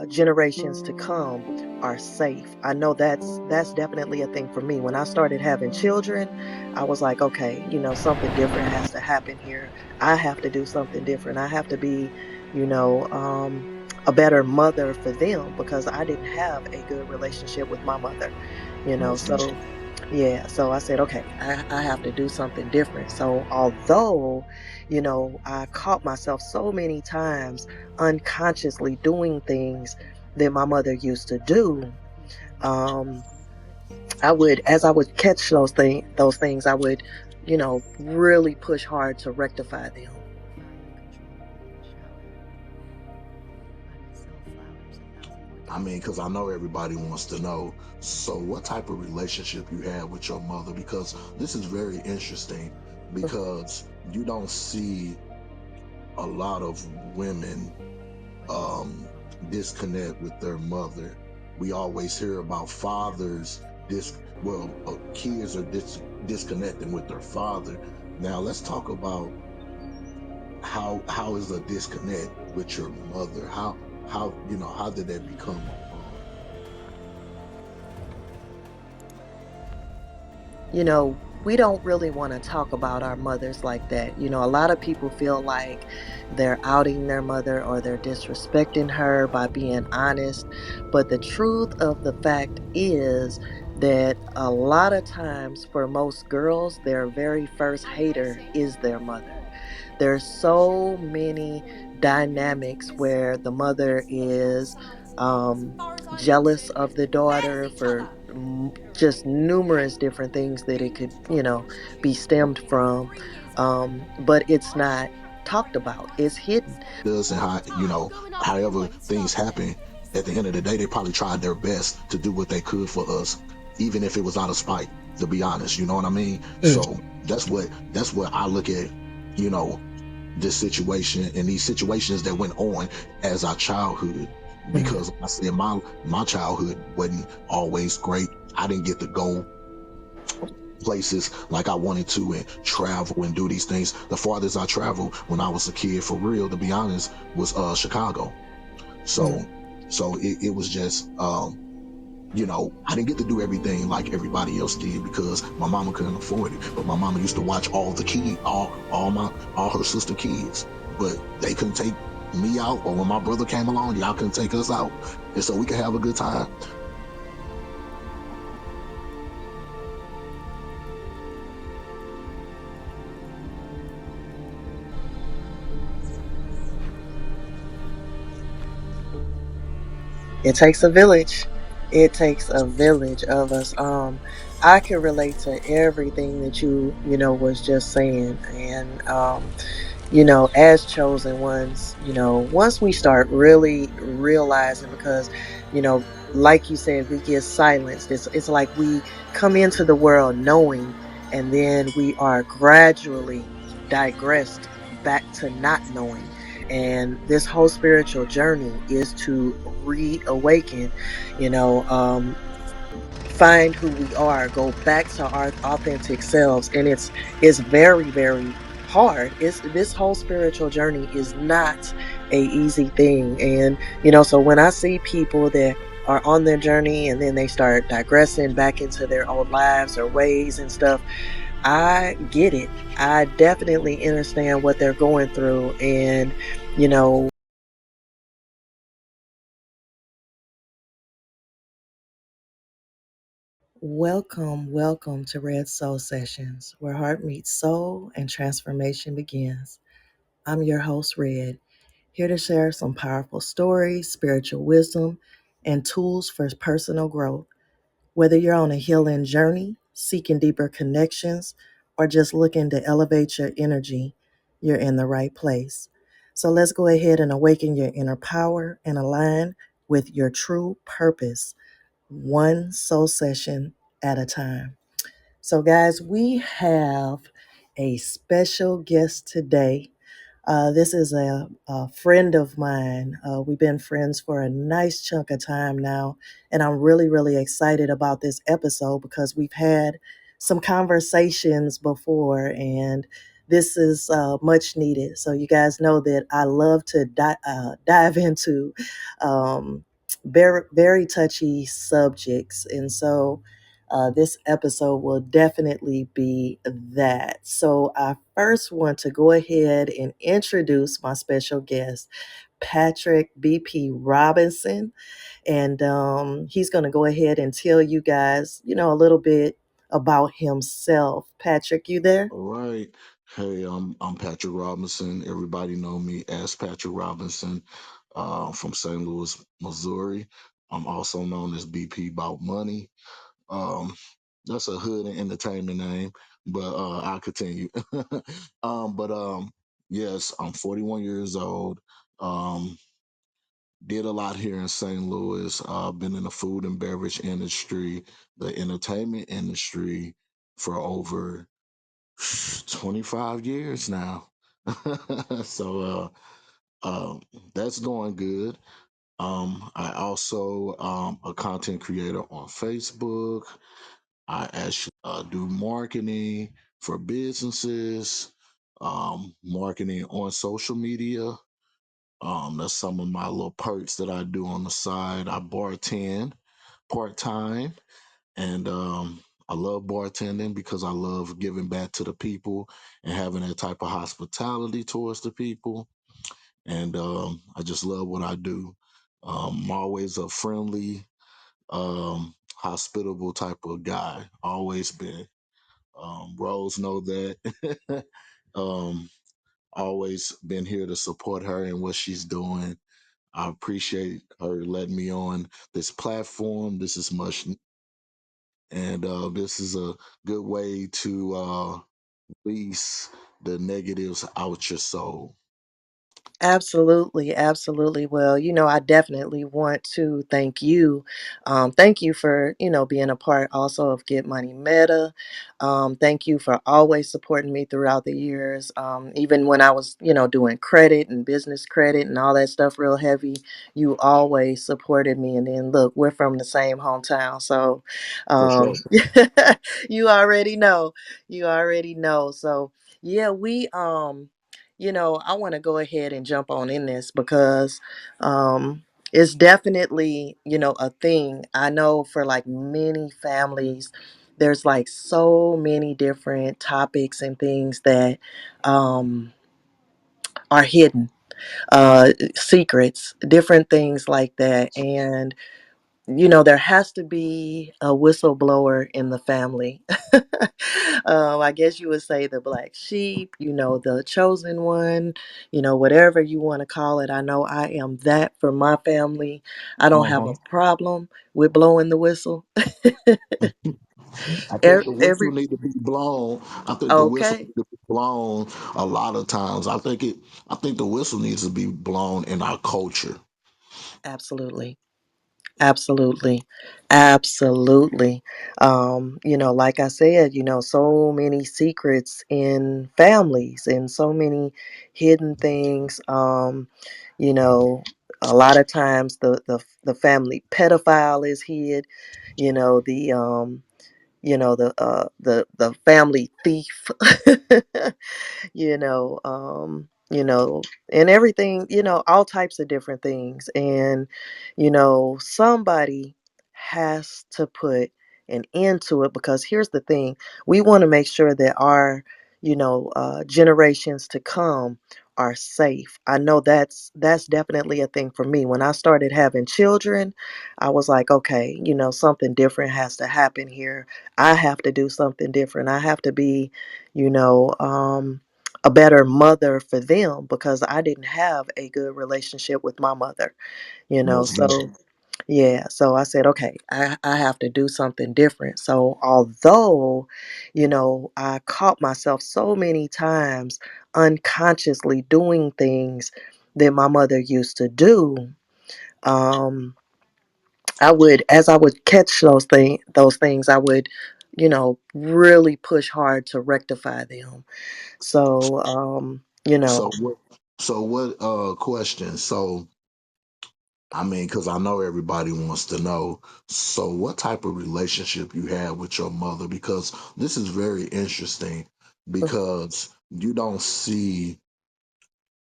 generations to come are safe. I know that's definitely a thing for me. When I started having children, I was like, okay, something different has to happen here. I have to do something different. I have to be, you know, um, a better mother for them because I didn't have a good relationship with my mother, Most so definitely. yeah, so I said, okay, I have to do something different. So although, I caught myself so many times unconsciously doing things that my mother used to do, um, as I would catch those things, I would, really push hard to rectify them. I mean, because I know everybody wants to know. So, what type of relationship you had with your mother? Because this is very interesting. Because you don't see a lot of women um, disconnect with their mother. We always hear about fathers kids are disconnecting with their father. Now, let's talk about how is a disconnect with your mother? How did that become a bond? We don't really want to talk about our mothers like that. A lot of people feel like they're outing their mother or they're disrespecting her by being honest. But the truth of the fact is that a lot of times for most girls, their very first hater is their mother. There's so many dynamics where the mother is jealous of the daughter for just numerous different things that it could, be stemmed from. But it's not talked about, it's hidden. Does and however things happen, at the end of the day, they probably tried their best to do what they could for us, even if it was out of spite. To be honest, you know what I mean. Mm. So that's what I look at. You know, this situation and these situations that went on as our childhood. Mhm. Because like I said, my childhood wasn't always great. I didn't get to go places like I wanted to and travel and do these things. The farthest I traveled when I was a kid, for real, to be honest, was Chicago. Mm. So it was just I didn't get to do everything like everybody else did because my mama couldn't afford it. But my mama used to watch all her sister kids. But they couldn't take me out, or when my brother came along, y'all couldn't take us out. And so we could have a good time. It takes a village. It takes a village of us. I can relate to everything that you was just saying. And as chosen ones, once we start really realizing, because, you know, like you said, we get silenced. It's like we come into the world knowing, and then we are gradually digressed back to not knowing. And this whole spiritual journey is to reawaken, you know, find who we are, go back to our authentic selves. And it's very, very hard. It's This whole spiritual journey is not a easy thing. And so when I see people that are on their journey and then they start digressing back into their old lives or ways and stuff, I get it. I definitely understand what they're going through. And you know welcome to Red Soul Sessions, where heart meets soul and transformation begins. I'm your host, Red, here to share some powerful stories, spiritual wisdom, and tools for personal growth. Whether you're on a healing journey, seeking deeper connections, or just looking to elevate your energy, you're in the right place. So let's go ahead and awaken your inner power and align with your true purpose, one soul session at a time. So, guys, we have a special guest today. This is a friend of mine. We've been friends for a nice chunk of time now, and I'm really, really excited about this episode because we've had some conversations before, and this is much needed. So you guys know that I love to dive into very very touchy subjects, and so this episode will definitely be that. So I first want to go ahead and introduce my special guest, Patrick BP Robinson, and he's going to go ahead and tell you guys, a little bit about himself. Patrick, you there? All right. Hey, I'm Patrick Robinson. Everybody know me as Patrick Robinson, from St. Louis, Missouri. I'm also known as BP Bout Money. Um, that's a hood and entertainment name, but I'll continue. But yes, I'm 41 years old. Um, did a lot here in St. Louis. Been in the food and beverage industry, the entertainment industry for over 25 years now. So that's going good. I also a content creator on Facebook. I actually do marketing for businesses, marketing on social media. That's some of my little perks that I do on the side. I bartend part time, and I love bartending because I love giving back to the people and having that type of hospitality towards the people. And I just love what I do. I'm always a friendly, hospitable type of guy. Always been. Rose know that. um, always been here to support her and what she's doing. I appreciate her letting me on this platform. This is much, and this is a good way to release the negatives out your soul. Absolutely, absolutely. Well, I definitely want to thank you. Thank you for, being a part also of Get Money Meta. Thank you for always supporting me throughout the years. Even when I was, doing credit and business credit and all that stuff real heavy, you always supported me. And then look, we're from the same hometown. So For sure. you already know. You already know. So yeah, I want to go ahead and jump on in this because it's definitely, a thing. I know for like many families, there's like so many different topics and things that um, are hidden, secrets, different things like that. And there has to be a whistleblower in the family. I guess you would say the black sheep, the chosen one, whatever you want to call it. I know I am that for my family. I don't have Uh-huh. a problem with blowing the whistle. I think the whistle Every need to be blown. I think the whistle okay, need to be blown a lot of times. I think the whistle needs to be blown in our culture. absolutely. Absolutely. Absolutely. Like I said, so many secrets in families and so many hidden things. You know, a lot of times the family pedophile is hid, you know, the family thief. And everything, all types of different things. And, somebody has to put an end to it because here's the thing, we want to make sure that our, generations to come are safe. I know that's definitely a thing for me. When I started having children, I was like, okay, something different has to happen here. I have to do something different. I have to be, you know, um, a better mother for them because I didn't have a good relationship with my mother, Most So, definitely. yeah, so I said, okay, I have to do something different. So, although, I caught myself so many times unconsciously doing things that my mother used to do, um, as I would catch those things, I would, really push hard to rectify them. So, So what? So what? Question. So I mean, because I know everybody wants to know. So what type of relationship you had with your mother? Because this is very interesting. Because you don't see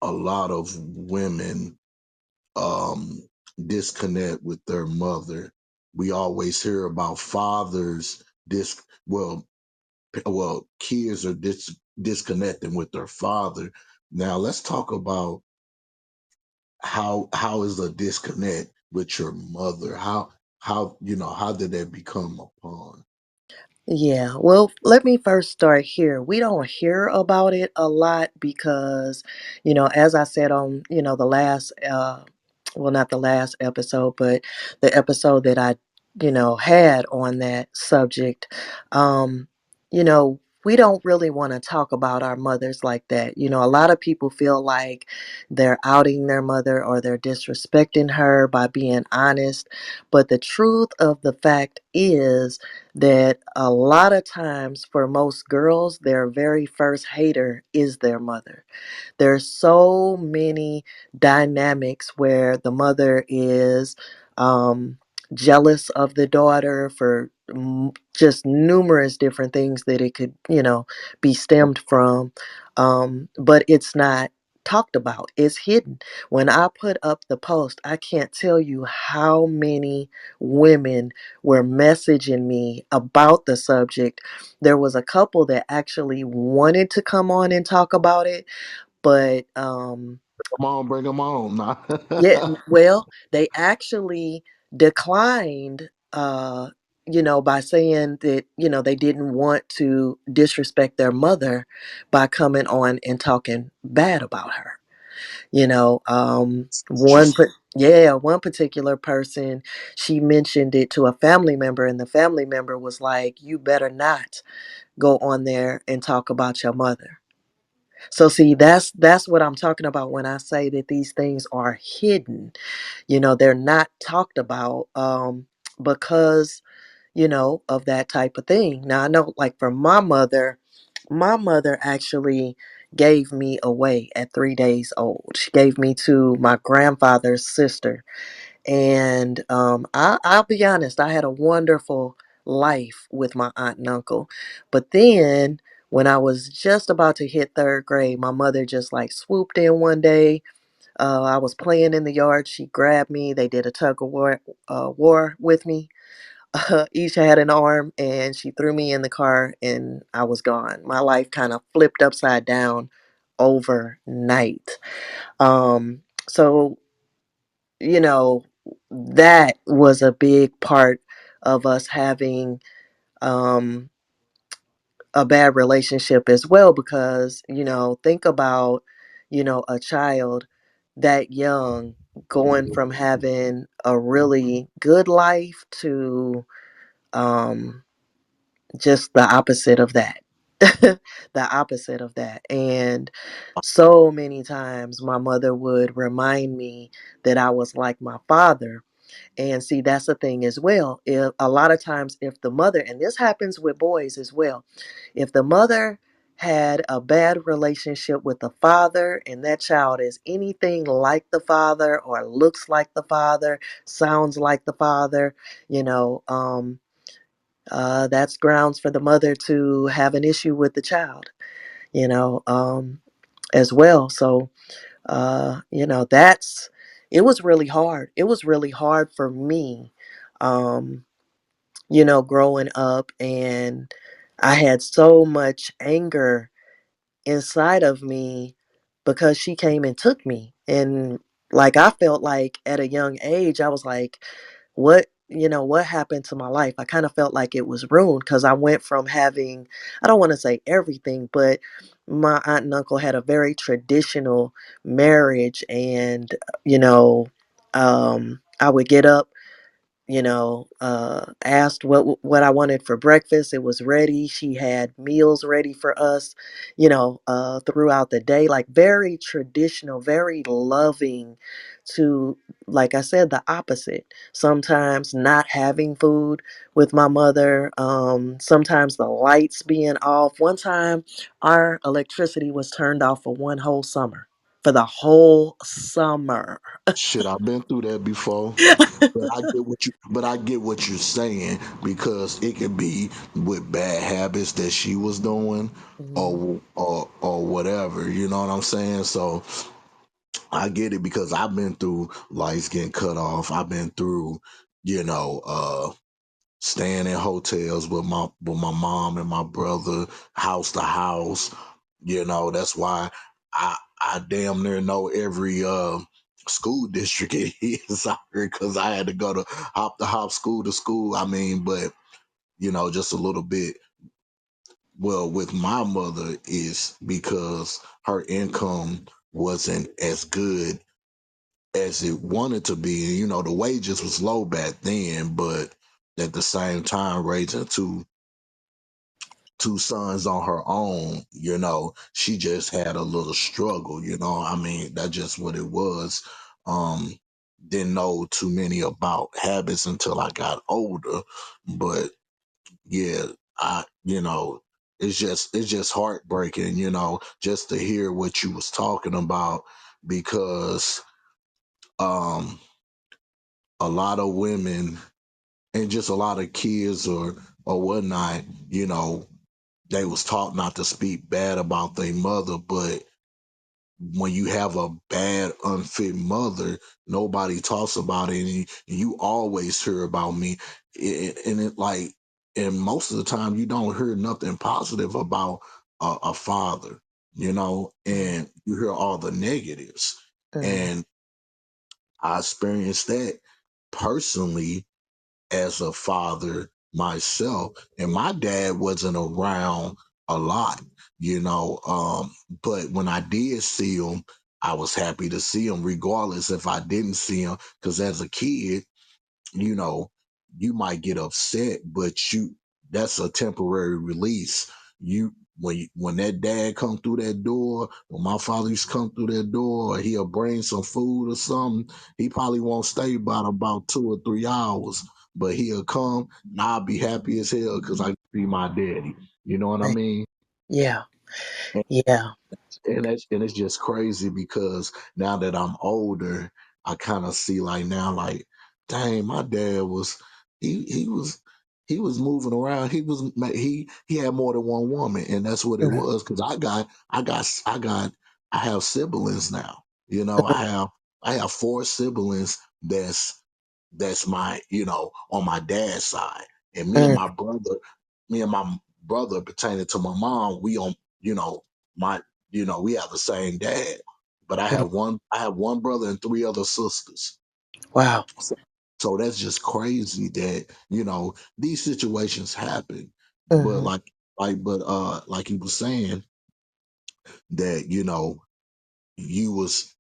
a lot of women um, disconnect with their mother. We always hear about fathers well, kids are disconnecting with their father. Now let's talk about how is a disconnect with your mother? How did that become upon? Yeah, well, let me first start here. We don't hear about it a lot because, as I said on, the last, well, not the last episode, but the episode that I, had on that subject, we don't really want to talk about our mothers like that. A lot of people feel like they're outing their mother or they're disrespecting her by being honest. But the truth of the fact is, that a lot of times for most girls, their very first hater is their mother. There's so many dynamics where the mother is um, jealous of the daughter for just numerous different things that it could, be stemmed from. But it's not talked about, it's hidden. When I put up the post, I can't tell you how many women were messaging me about the subject. There was a couple that actually wanted to come on and talk about it, but Come on, bring them on. Nah. yeah, well, they actually declined, by saying that, they didn't want to disrespect their mother by coming on and talking bad about her. Interesting. Yeah, one particular person, she mentioned it to a family member, and the family member was like, "You better not go on there and talk about your mother." So see, that's what I'm talking about when I say that these things are hidden. They're not talked about because, of that type of thing. Now I know, like, for my mother actually gave me away at 3 days old. She gave me to my grandfather's sister. And I'll be honest, I had a wonderful life with my aunt and uncle. But then when I was just about to hit third grade, my mother just like swooped in one day. I was playing in the yard. She grabbed me. They did a tug of war with me. Each had an arm, and she threw me in the car, and I was gone. My life kind of flipped upside down overnight. So you know, that was a big part of us having um, a bad relationship as well because, think about, a child that young going from having a really good life to um, just the opposite of that. The opposite of that. And so many times my mother would remind me that I was like my father. And see, that's the thing as well. If a lot of times, if the mother, and this happens with boys as well, if the mother had a bad relationship with the father and that child is anything like the father or looks like the father, sounds like the father, you know, that's grounds for the mother to have an issue with the child, you know, as well. So, that's it was really hard. It was really hard for me, um, growing up, and I had so much anger inside of me because she came and took me. And like I felt like at a young age, I was like, what happened to my life? I kind of felt like it was ruined because I went from having, I don't want to say everything, but my aunt and uncle had a very traditional marriage. And, I would get up, asked what I wanted for breakfast. It was ready. She had meals ready for us, throughout the day. Like very traditional, very loving. To, like I said, the opposite. Sometimes not having food with my mother. Sometimes the lights being off. One time, our electricity was turned off for one whole summer. for the whole summer. Shit, I've been through that before. But I get what you're saying because it could be with bad habits that she was doing Mhm. or whatever. You know what I'm saying? So I get it because I've been through lights getting cut off. I've been through, you know, staying in hotels with my mom and my brother, house to house. You know, that's why I damn near know every school district it is out here because I had to go to hop school to school. I mean, but you know, just a little bit. Well, with my mother is because her income wasn't as good as it wanted to be. And, you know, the wages was low back then, but at the same time, raising two sons on her own, you know, she just had a little struggle, you know. I mean, that's just what it was. Um, didn't know too many about habits until I got older. But yeah, you know, it's just heartbreaking, you know, just to hear what you was talking about because um a lot of women and just a lot of kids or whatnot, you know, they was taught not to speak bad about their mother, but when you have a bad, unfit mother, nobody talks about it, and you always hear about me, and it like, and most of the time you don't hear nothing positive about a father, you know, Mhm. and you hear all the negatives, Mhm. and I experienced that personally as a father myself, and my dad wasn't around a lot, you know. But when I did see him, I was happy to see him regardless if I didn't see him, because as a kid, you know, you might get upset, but that's a temporary release. When that dad come through that door, when my father used to come through that door, or he'll bring some food or something, he probably won't stay about 2 or 3 hours, but he'll come and I'll be happy as hell because I see my daddy. You know what I Right. mean? Yeah. Yeah. And it's just crazy because now that I'm older, I kind of see like now, like, dang, my dad was he was he was moving around. He had more than one woman, and that's what it Mhm. was. Because I have siblings now. You know, I have four siblings that's my, you know, on my dad's side. And Mhm. me and my brother pertaining to my mom, we on, you know, my, you know, we have the same dad. But Mhm. I have one brother and three other sisters. Wow. So, so that's just crazy that, you know, these situations happen. But Mhm. like you were saying, that, you know, you was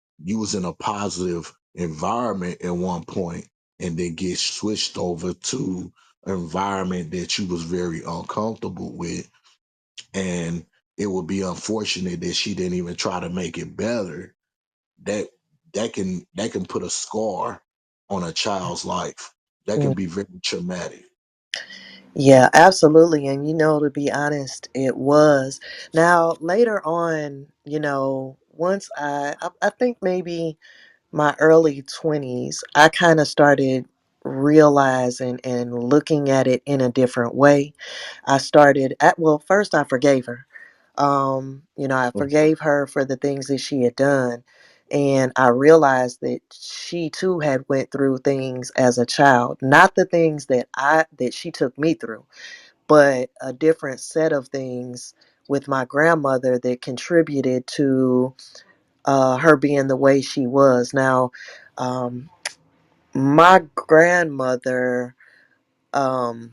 in a positive environment at one point and then get switched over to an environment that you was very uncomfortable with, and it would be unfortunate that she didn't even try to make it better. That that can that can put a scar on a child's life. That can Mhm. be very traumatic. Yeah, absolutely. And to be honest, it was. Now, later on, once I think maybe my early 20s, I kind of started realizing and looking at it in a different way. I started at well, first I forgave her. I forgave her for the things that she had done. And I realized that she too had went through things as a child, not the things that she took me through, but a different set of things with my grandmother that contributed to her being the way she was. Now, um, my grandmother, um,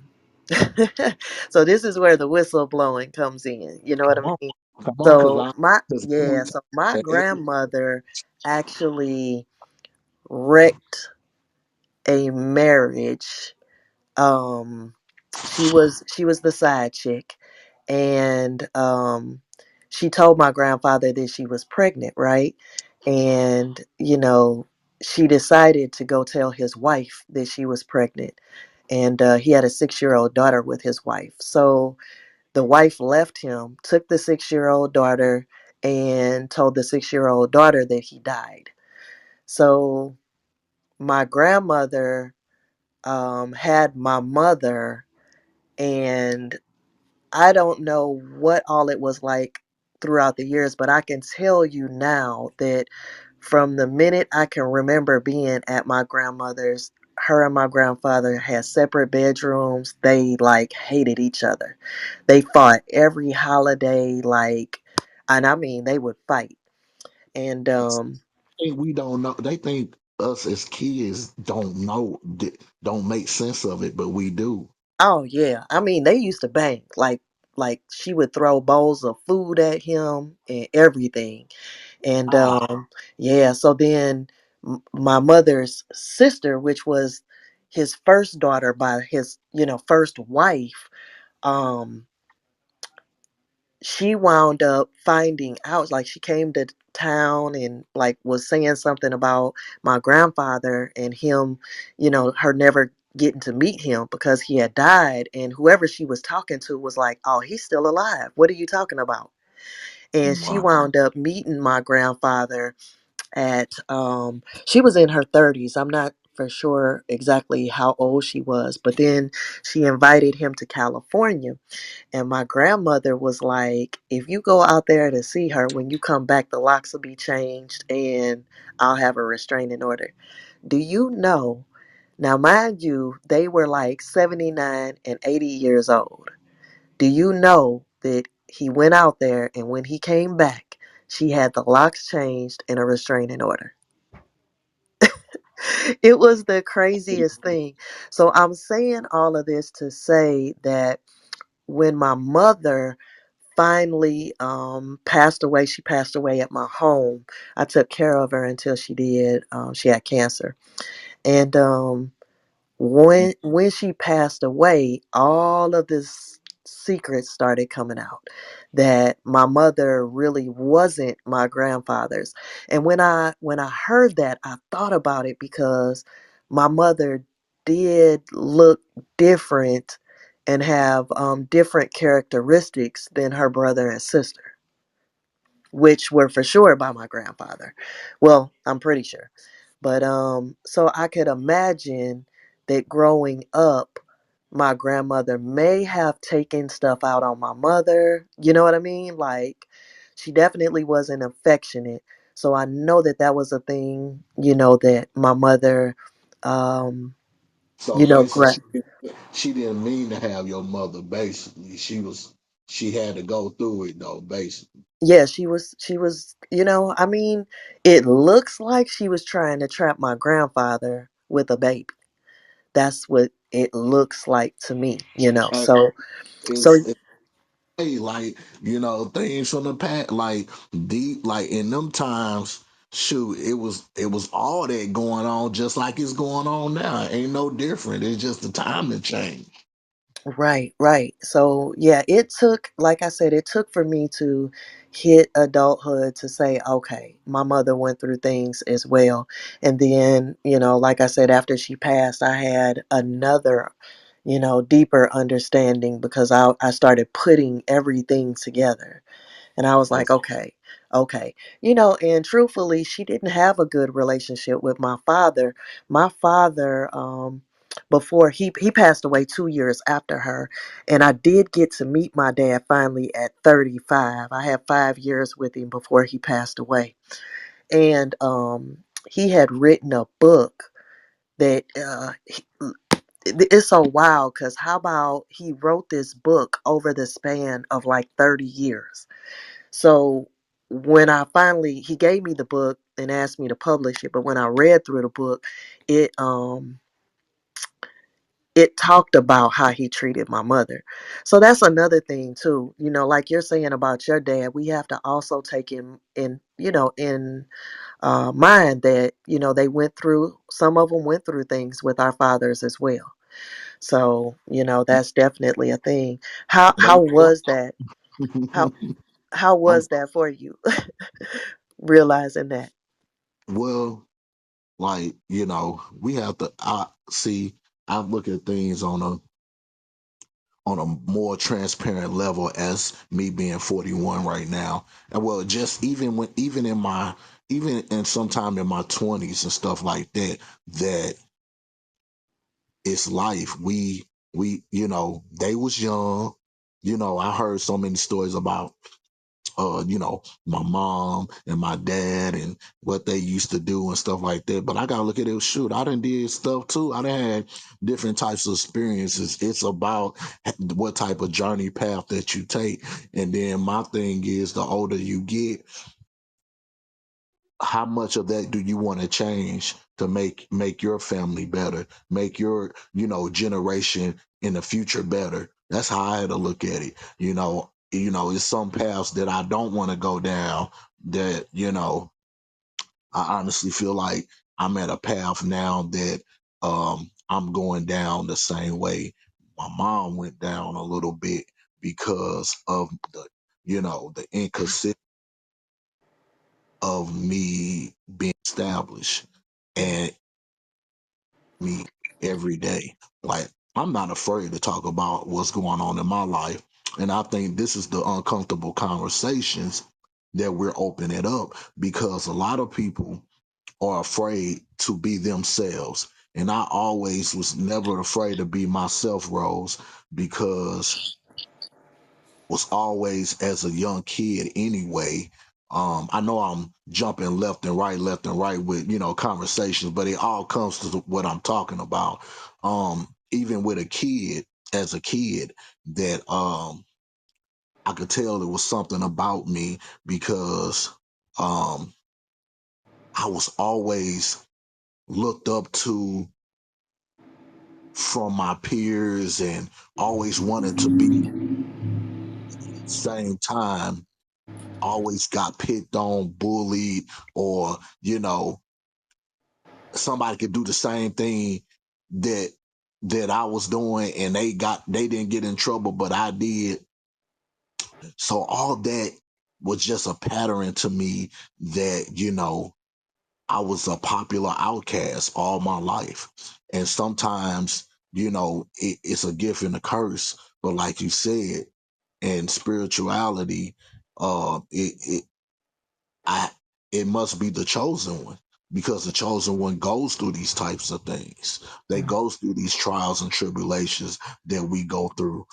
so this is where the whistle blowing comes in. You know what Come I on, mean? come on, So because every so my time, grandmother actually wrecked a marriage. Um, she was the side chick, and she told my grandfather that she was pregnant, right? And she decided to go tell his wife that she was pregnant, and he had a 6-year-old daughter with his wife. So the wife left him, took the 6-year-old daughter, and told the 6 year old daughter that he died. So my grandmother had my mother, and I don't know what all it was like throughout the years, but I can tell you now that from the minute I can remember being at my grandmother's, her and my grandfather had separate bedrooms. They like hated each other. They fought every holiday, like, and I mean, they would fight. And think we don't know. They think us as kids don't know, don't make sense of it, but we do. oh yeah, I mean, they used to bang. Like she would throw bowls of food at him and everything. And Ah, yeah, so then my mother's sister, which was his first daughter by his, first wife, um, she wound up finding out, like she came to town and like was saying something about my grandfather and him, her never getting to meet him because he had died. And whoever she was talking to was like, oh, he's still alive. What are you talking about? And she wow. wound up meeting my grandfather at she was in her 30s. I'm not for sure exactly how old she was, but then she invited him to California. And my grandmother was like, if you go out there to see her, when you come back, the locks will be changed and I'll have a restraining order. Do you know? Now, mind you, they were like 79 and 80 years old. Do you know that he went out there and when he came back, she had the locks changed and a restraining order? It was the craziest thing. So I'm saying all of this to say that when my mother finally passed away, she passed away at my home. I took care of her until she did. She had cancer, and when she passed away, all of this secrets started coming out that my mother really wasn't my grandfather's. And when I heard that, I thought about it because my mother did look different and have different characteristics than her brother and sister, which were for sure by my grandfather. Well, I'm pretty sure. But so I could imagine that growing up, my grandmother may have taken stuff out on my mother. You know what I mean? Like she definitely wasn't affectionate. So I know that that was a thing, that my mother um So you know basically, gra- she didn't mean to have your mother. Basically, she had to go through it though. Basically, yeah, she was, I mean, it looks like she was trying to trap my grandfather with a baby. That's what it looks like to me. and So it's hey, like things from the past, like deep, like in them times. Shoot, it was all that going on, just like it's going on now. Ain't no different. It's just the timing change. right, right. So yeah, it took, like I said, it took for me to hit adulthood to say, okay, my mother went through things as well. And then, like I said, after she passed, I had another, deeper understanding because I started putting everything together. And I was like, Okay. okay, okay. And truthfully, she didn't have a good relationship with my father. My father, before he passed away 2 years after her, and I did get to meet my dad finally at 35. I had 5 years with him before he passed away. And he had written a book that it's so wild because how about he wrote this book over the span of like 30 years. So when I finally he gave me the book and asked me to publish it, but when I read through the book, it it talked about how he treated my mother. So that's another thing too. Like you're saying about your dad, we have to also take in mind that they went through. Some of them went through things with our fathers as well. So that's definitely a thing. How They, was that? How how um, was that for you? Realizing that. well, like we have to. I see. I look at things on on a more transparent level as me being 41 right now. And well, just even in my even in sometime in my 20s and stuff like that, that it's life. We they was young. I heard so many stories about my mom and my dad and what they used to do and stuff like that. But I gotta look at it. Shoot, I done did stuff too. I done had different types of experiences. It's about what type of journey path that you take. And then my thing is, the older you get, how much of that do you want to change to make your family better, make your generation in the future better? That's how I had to look at it. It's some paths that I don't want to go down, that I honestly feel like I'm at a path now that I'm going down the same way my mom went down a little bit, because of the inconsistency of me being established and me every day. Like, I'm not afraid to talk about what's going on in my life. And I think this is the uncomfortable conversations that we're opening up, because a lot of people are afraid to be themselves. And I always was never afraid to be myself, Rose, because was always, as a young kid anyway. I know I'm jumping left and right with conversations, but it all comes to what I'm talking about. Even with a kid, as a kid, that I could tell there was something about me, because um, I was always looked up to from my peers, and always wanted to be, same time always got picked on, bullied, or somebody could do the same thing that I was doing, and they didn't get in trouble, but I did. So all that was just a pattern to me, that I was a popular outcast all my life. And sometimes it's a gift and a curse, but like you said, in spirituality, it I it must be the chosen one, because the chosen one goes through these types of things. They goes through these trials and tribulations that we go through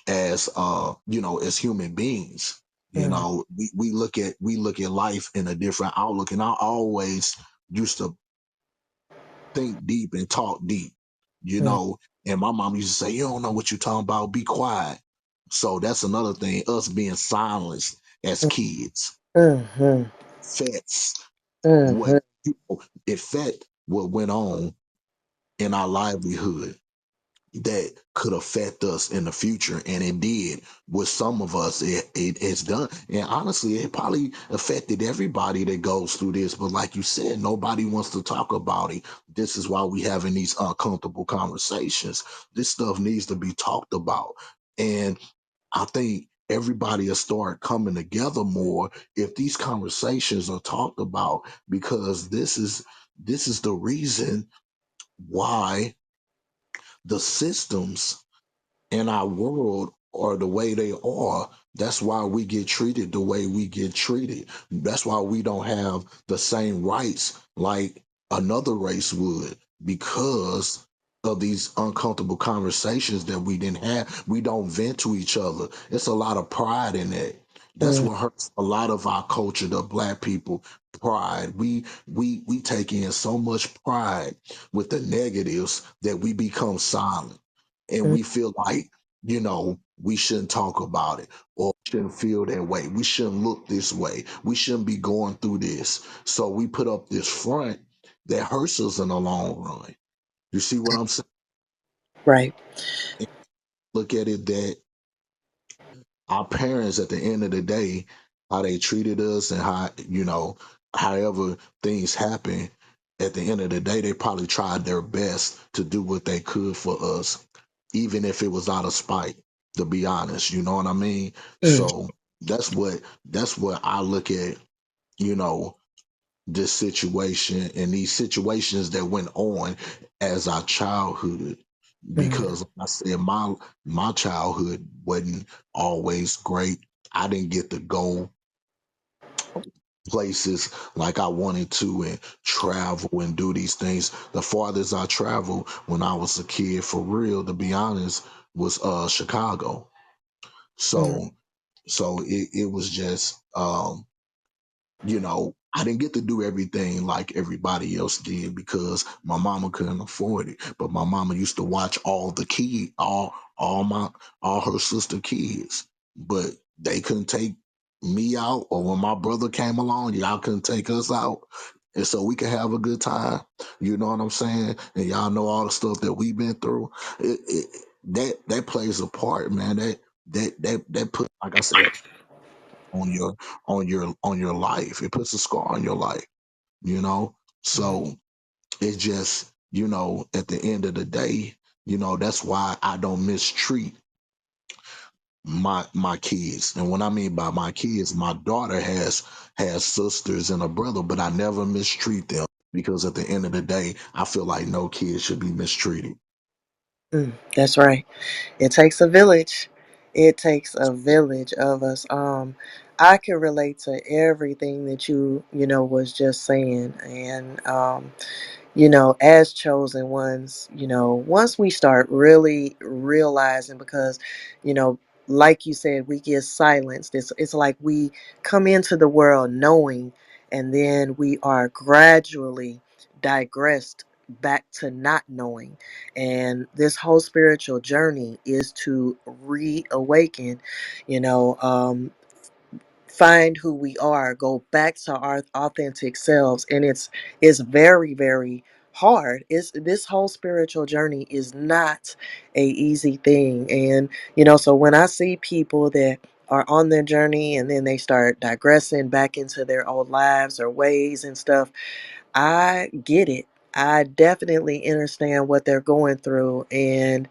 as as human beings. Mm-hmm. We look at life in a different outlook. And I always used to think deep and talk deep, you know. And my mom used to say, "You don't know what you're talking about, be quiet." So that's another thing, us being silenced as kids. Mm-hmm. Fets what Mm-hmm. it affect what went on in our livelihood, that could affect us in the future. And it did with some of us. It's done. And honestly, it probably affected everybody that goes through this. But like you said, nobody wants to talk about it. This is why we having these uncomfortable conversations. This stuff needs to be talked about. And I think everybody will start coming together more if these conversations are talked about, because this is the reason why the systems in our world are the way they are. That's why we get treated the way we get treated. That's why we don't have the same rights like another race would, because of these uncomfortable conversations that we didn't have. We don't vent to each other. It's a lot of pride in that. That's Mm-hmm. what hurts a lot of our culture, the black people. Pride. We take in so much pride with the negatives that we become silent, and we feel like we shouldn't talk about it, or shouldn't feel that way. We shouldn't look this way. We shouldn't be going through this. So we put up this front that hurts us in the long run. You see what I'm saying? Right. And look at it that our parents, at the end of the day, how they treated us, and how, however things happen, at the end of the day, they probably tried their best to do what they could for us, even if it was out of spite, to be honest. You know what I mean? Mm. So that's what I look at, you know, this situation and these situations that went on as our childhood. Mm, because like I said, my childhood wasn't always great. I didn't get to go places like I wanted to and travel and do these things. The farthest I traveled when I was a kid, for real, to be honest, was Chicago. mm, So it was just I didn't get to do everything like everybody else did because my mama couldn't afford it. But my mama used to watch all my all her sister kids. But they couldn't take me out, or when my brother came along, y'all couldn't take us out. And so we could have a good time. You know what I'm saying? And y'all know all the stuff that we've been through. That plays a part, man. That put, like I said, on your life. It puts a scar on your life, you know. mm. So it's just, at the end of the day, that's why I don't mistreat my kids. And what I mean by my kids, my daughter has sisters and a brother, but I never mistreat them because at the end of the day, I feel like no kid should be mistreated. That's right. It takes a village. It takes a village of us. I can relate to everything that you was just saying, and as chosen ones, once we start really realizing, because, you know, like you said, we get silenced. It's like we come into the world knowing, and then we are gradually digressed back to not knowing. And this whole spiritual journey is to reawaken, you know, find who we are, go back to our authentic selves. And it's very, very hard. It's This whole spiritual journey is not a easy thing. And so when I see people that are on their journey and then they start digressing back into their old lives or ways and stuff, I get it. I definitely understand what they're going through, and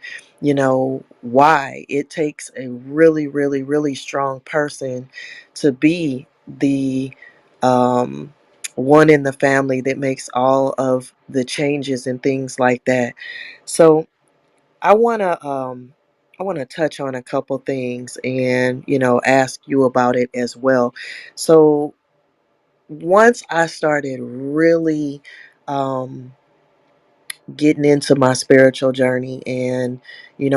why it takes a really, really, really strong person to be the um, one in the family that makes all of the changes and things like that. So I wanna touch on a couple things and ask you about it as well. So once I started really um, getting into my spiritual journey, and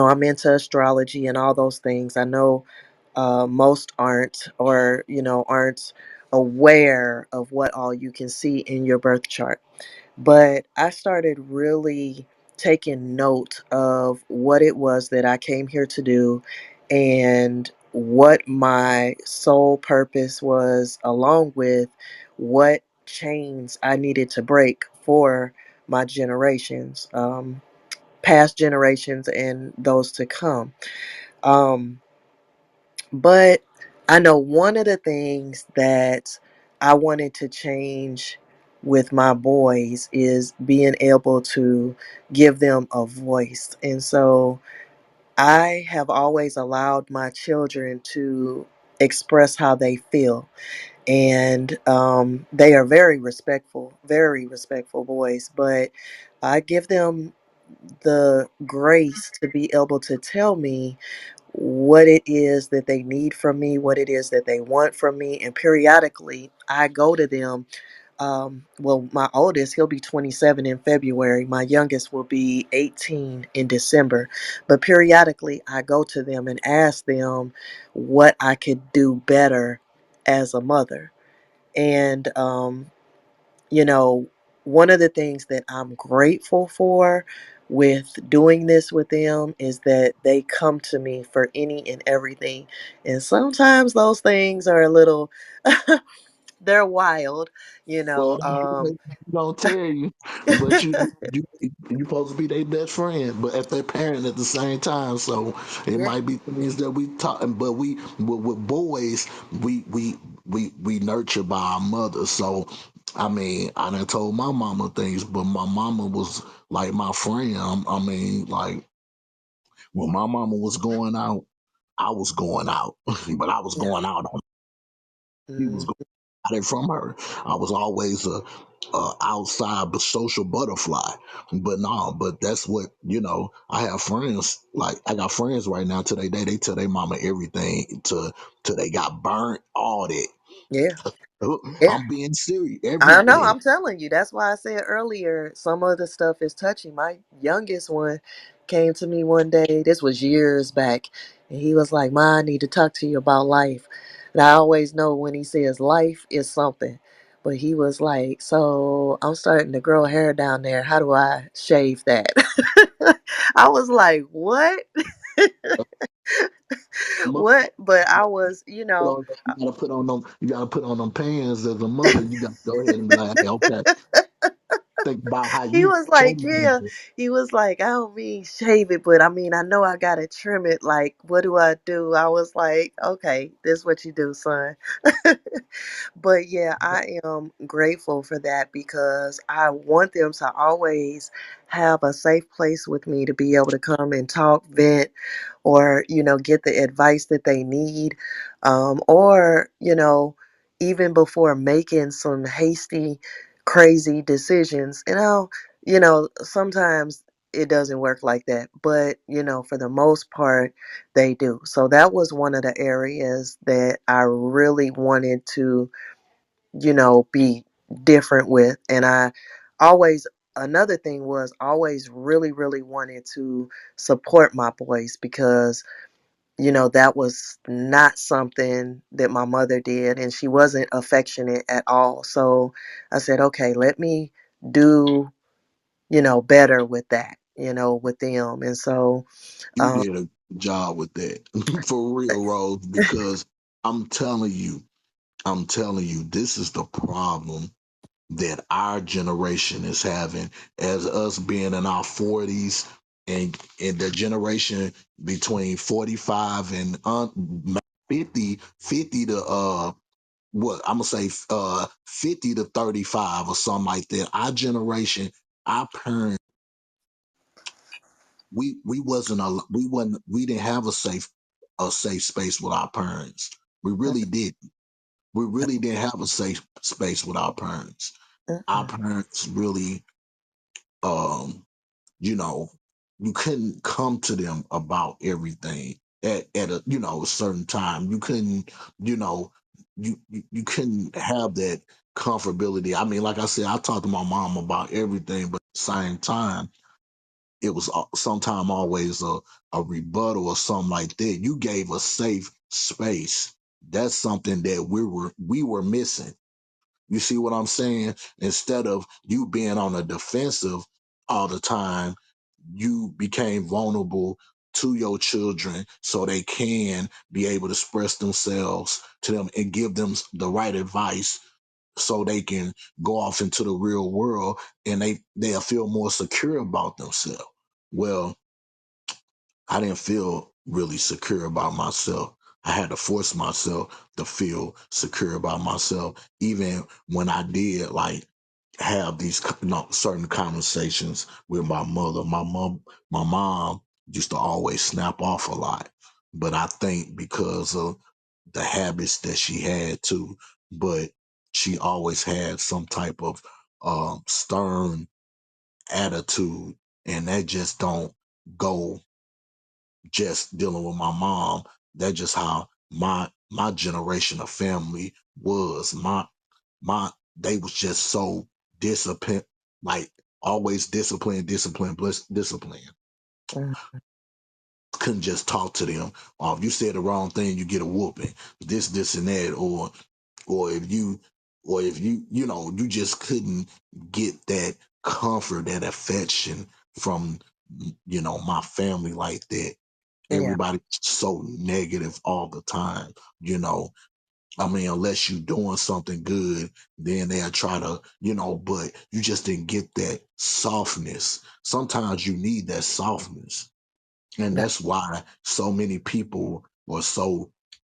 I'm into astrology and all those things. I know most aren't, or aren't aware of what all you can see in your birth chart. But I started really taking note of what it was that I came here to do and what my sole purpose was, along with what chains I needed to break for my generations, past generations, and those to come. Um, but I know one of the things that I wanted to change with my boys is being able to give them a voice. And so I have always allowed my children to express how they feel. And they are very respectful boys. But I give them the grace to be able to tell me what it is that they need from me, what it is that they want from me. And periodically, I go to them. Well, my oldest, he'll be 27 in February. My youngest will be 18 in December. But periodically, I go to them and ask them what I could do better as a mother. And you know, one of the things that I'm grateful for with doing this with them is that they come to me for any and everything. And sometimes those things are a little, they're wild, you Well, know. they don't tell you, but you supposed to be their best friend, but at their parent at the same time. So it Yeah. might be things that we talk, but with boys, we nurture by our mother. So I mean, I done told my mama things, but my mama was like my friend. I mean, like when my mama was going out, I was going out, but I was Yeah. going out on. She was Mm, going at it from her. I was always outside the social butterfly. But no, but that's what, I have friends, like I got friends right now to their day, they tell their mama everything to they got burnt, all that. Yeah. Yeah. I'm being serious, I know, everything. I'm telling you. That's why I said earlier, some of the stuff is touching. My youngest one came to me one day, this was years back, and he was like, Ma, I need to talk to you about life. And I always know when he says life is something. But he was like, so I'm starting to grow hair down there. How do I shave that? I was like, what? What? But I was, You gotta put on them. You gotta put on them pants as a mother. You gotta go ahead and be like, hey, okay, think about how he you was like, changed yeah. people. He was like, I don't mean shave it, but I mean, I know I gotta trim it. Like, what do I do? I was like, okay, this is what you do, son. But yeah, I am grateful for that because I want them to always have a safe place with me to be able to come and talk, vent, or, get the advice that they need. Or, even before making some hasty, crazy decisions, sometimes it doesn't work like that. But, for the most part, they do. So that was one of the areas that I really wanted to be different with. And I always, another thing was always really, really wanted to support my boys because, that was not something that my mother did. And she wasn't affectionate at all. So I said, okay, let me do, better with that, with them. And so, You um, did a good job with that, for real, Rose. Because I'm telling you, I'm telling you, this is the problem that our generation is having, as us being in our 40s, and the generation between 45 and 50 to what I'm gonna say 50 to 35 or something like that. Our generation, our parents, we didn't have a safe space with our parents. We really did. We really didn't have a safe space with our parents. Our mm-mm, parents really, um you know, you couldn't come to them about everything at a certain time. You couldn't, you know, you couldn't have that comfortability. I mean, like I said, I talked to my mom about everything, but at the same time, it was sometime always a rebuttal or something like that. You gave a safe space. That's something that we were missing. You see what I'm saying? Instead of you being on the defensive all the time, you became vulnerable to your children so they can be able to express themselves to them and give them the right advice so they can go off into the real world, and they'll feel more secure about themselves. Well, I didn't feel really secure about myself. I had to force myself to feel secure about myself, even when I did like have these certain conversations with my mother. My mom used to always snap off a lot, but I think because of the habits that she had too. But she always had some type of stern attitude, and that just don't go just dealing with my mom. That's just how my generation of family was. My they was just so disciplined, like always disciplined, disciplined, disciplined. mm, Couldn't just talk to them. Or if you said the wrong thing, you get a whooping. This, and that, or if you you just couldn't get that comfort, that affection from my family like that. yeah. Everybody's so negative all the time. You know, I mean, unless you're doing something good, then they'll try to, but you just didn't get that softness. Sometimes you need that softness. And That, that's why so many people were so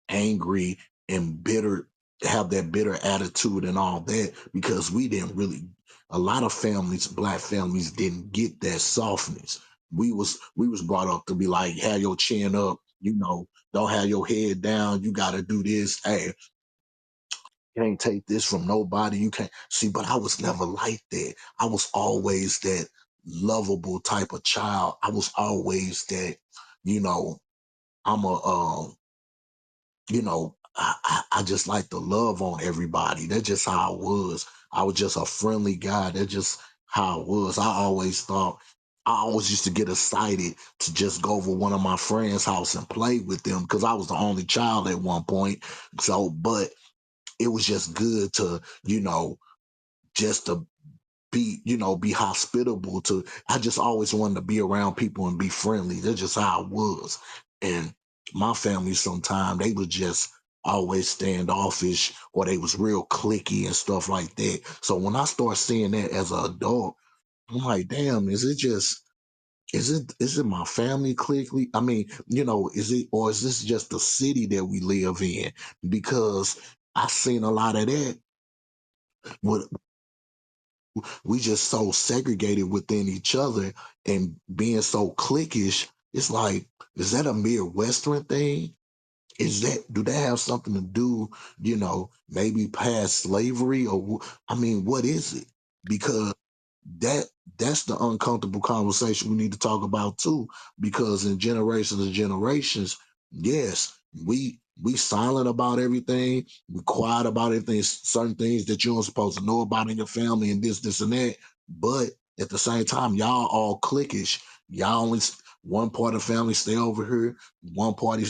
angry and bitter, have that bitter attitude and all that, because we didn't really, a lot of families, black families, didn't get that softness. We was brought up to be like, have your chin up, don't have your head down, you gotta do this. Hey, can't take this from nobody. You can't see, but I was never like that. I was always that lovable type of child. I was always that, you know, I'm a I just like to love on everybody. That's just how I was. I was just a friendly guy. That's just how I was. I always used to get excited to just go over one of my friends' house and play with them because I was the only child at one point. So, but it was just good to, just to be hospitable to. I just always wanted to be around people and be friendly. That's just how I was. And my family sometimes they would just always standoffish or they was real clicky and stuff like that. So when I start seeing that as an adult, I'm like, damn, is it my family cliquely? I mean, is it, or is this just the city that we live in? Because I seen a lot of that with we just so segregated within each other and being so cliquish. It's like, is that a mere Western thing? Do that have something to do, maybe past slavery or I mean, what is it? Because that that's the uncomfortable conversation we need to talk about too. Because in generations and generations, yes, we silent about everything, we quiet about everything, certain things that you aren't supposed to know about in your family and this and that. But at the same time, y'all all cliquish. Y'all only one part of the family stay over here, one part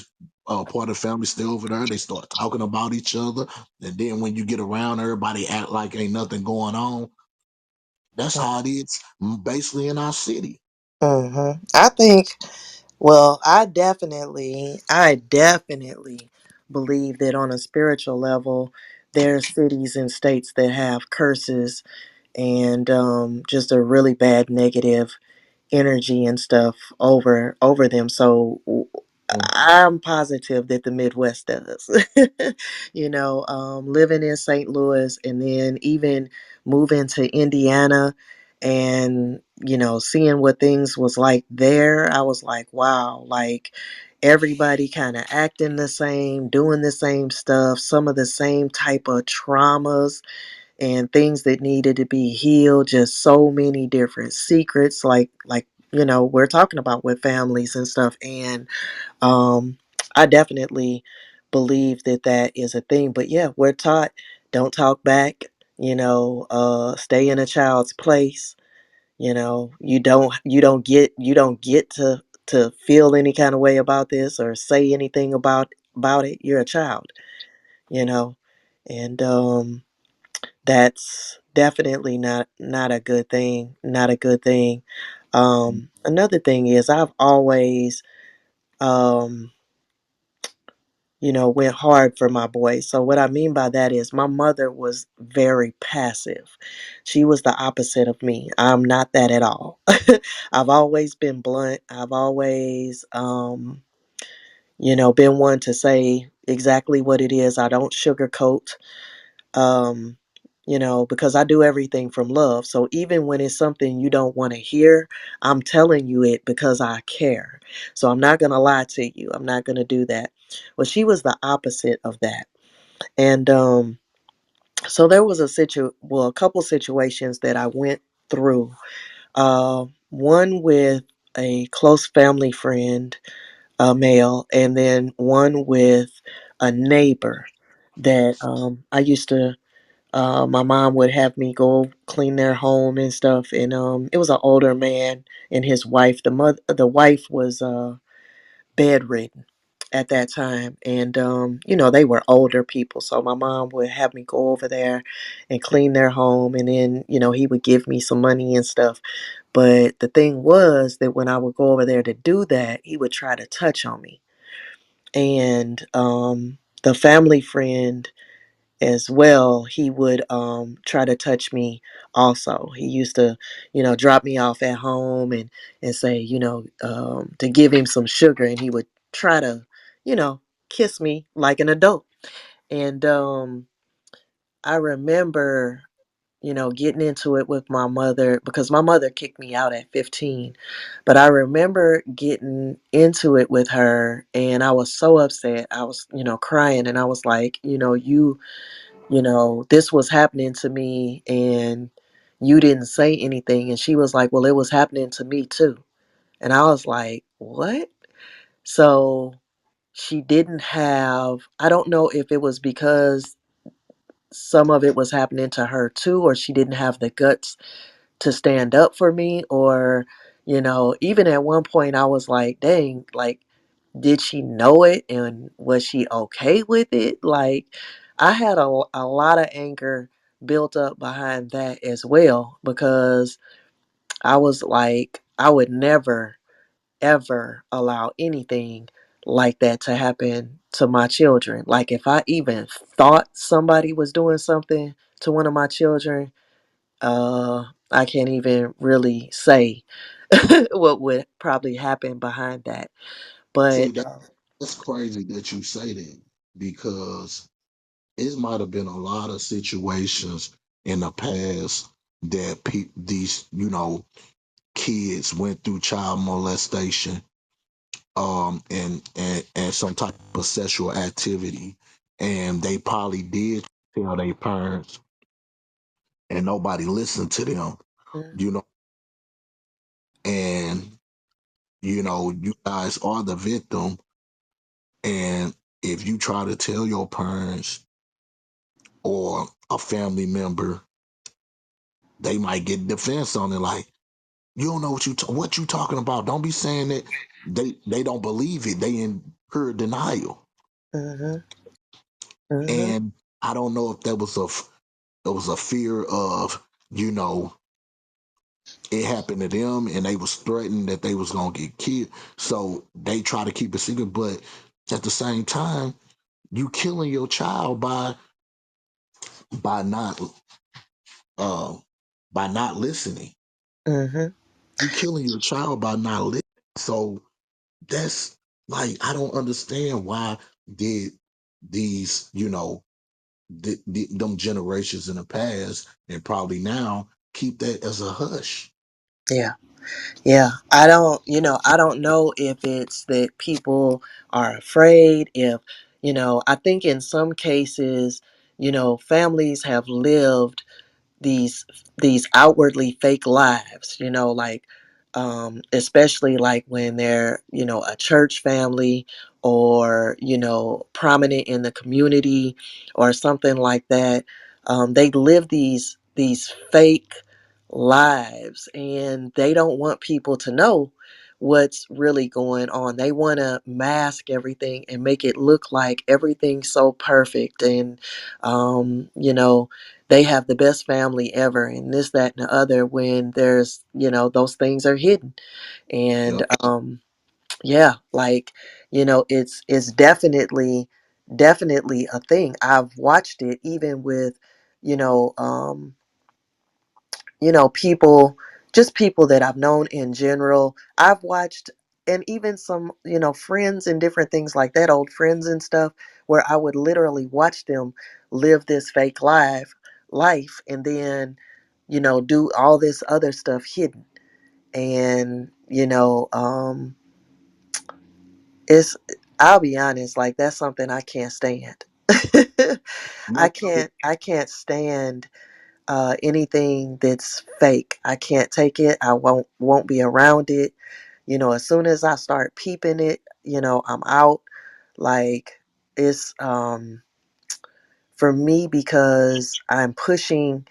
of the family stay over there. They start talking about each other, and then when you get around, everybody act like ain't nothing going on. That's how it is basically in our city. I think, well, I definitely believe that on a spiritual level, there are cities and states that have curses and just a really bad negative energy and stuff over them. So I'm positive that the Midwest does. Living in St. Louis and then even moving to Indiana and seeing what things was like there, I was like, wow, like everybody kind of acting the same, doing the same stuff, some of the same type of traumas and things that needed to be healed, just so many different secrets like we're talking about with families and stuff. And um I definitely believe that that is a thing. But yeah, we're taught, don't talk back, stay in a child's place. You don't get to feel any kind of way about this or say anything about it. You're a child, you know and that's definitely not a good thing. Not a good thing. Another thing is I've always um, went hard for my boys. So what I mean by that is my mother was very passive. She was the opposite of me. I'm not that at all. I've always been blunt. I've always been one to say exactly what it is. I don't sugarcoat. um, because I do everything from love. So even when it's something you don't want to hear, I'm telling you it because I care. So I'm not going to lie to you. I'm not going to do that. Well, she was the opposite of that. And so there was a couple situations that I went through. One with a close family friend, a male, and then one with a neighbor that I used to my mom would have me go clean their home and stuff, and it was an older man and his wife. The wife was bedridden at that time, and they were older people. So my mom would have me go over there and clean their home, and then he would give me some money and stuff. But the thing was that when I would go over there to do that, he would try to touch on me, and the family friend as well, he would try to touch me also. He used to drop me off at home and say to give him some sugar, and he would try to you know kiss me like an adult. And I remember getting into it with my mother because my mother kicked me out at 15. But I remember getting into it with her, and I was so upset. I was crying, and I was like, this was happening to me and you didn't say anything. And she was like, well, it was happening to me too. And I was like, what? So she didn't have, I don't know if it was because some of it was happening to her too, or she didn't have the guts to stand up for me, or, even at one point I was like, dang, like, did she know it and was she okay with it? Like, I had a lot of anger built up behind that as well, because I was like, I would never ever allow anything like that to happen to my children. Like, if I even thought somebody was doing something to one of my children, I can't even really say what would probably happen behind that. See, But that's crazy that you say that because it might have been a lot of situations in the past that these, kids went through child molestation, and some type of sexual activity, and they probably did tell their parents, and nobody listened to them, mm, you know, and you guys are the victim, and if you try to tell your parents or a family member, they might get defense on it, like, you don't know what you talking about. Don't be saying that. They don't believe it. They in pure denial. mhm, mhm, And I don't know if it was a fear of, you know it happened to them, and they was threatened that they was gonna get killed, so they try to keep it secret. But at the same time, you killing your child by not uh by not listening. mhm. You killing your child by not listening. So that's, like, I don't understand why did these, them generations in the past and probably now keep that as a hush. Yeah. Yeah, I don't know if it's that people are afraid. If, I think in some cases, families have lived these these outwardly fake lives, like, especially like when they're, a church family, or, prominent in the community or something like that. They live these fake lives, and they don't want people to know what's really going on. They want to mask everything and make it look like everything's so perfect, and they have the best family ever, and this, that, and the other, when there's, those things are hidden. And Yep. yeah, like, it's definitely a thing. I've watched it even with, you know um people, just people that I've known in general. I've watched, and even some, friends and different things like that, old friends and stuff, where I would literally watch them live this fake life, and then, do all this other stuff hidden. And, it's, I'll be honest, like, that's something I can't stand. I No, can't stand anything that's fake. I can't take it. I won't be around it. As soon as I start peeping it, I'm out. Like, it's for me, because I'm pushing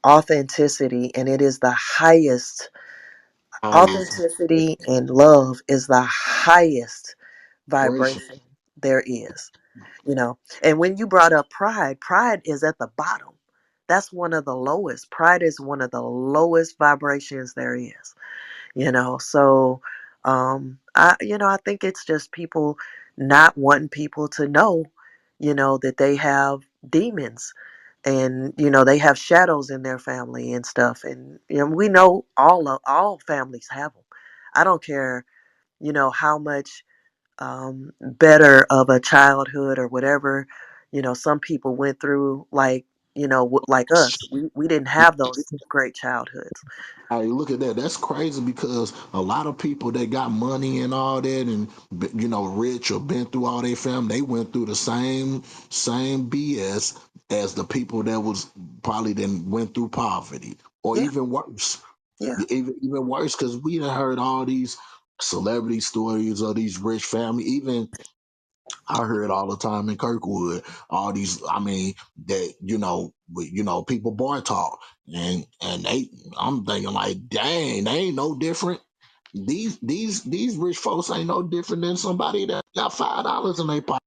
authenticity, and it is the highest. highest Authenticity and love is the highest vibration. vibration there is. And when you brought up pride is at the bottom. That's one of the lowest. Pride is one of the lowest vibrations there is. So I think it's just people not wanting people to know, that they have demons, and, they have shadows in their family and stuff. And, we know all families have them. I don't care, how much better of a childhood or whatever, some people went through, like, like us. We didn't have those great childhoods. Hey, look at that. That's crazy because a lot of people that got money and all that, and rich or been through all their family, they went through the same BS as the people that was probably then went through poverty, or Yeah. even worse, Yeah. even worse, because we done heard all these celebrity stories of these rich family. Even I heard all the time in Kirkwood, all these, I mean, that people bar talk, and I'm thinking like, dang, they ain't no different. These rich folks ain't no different than somebody that got $5 in their pocket.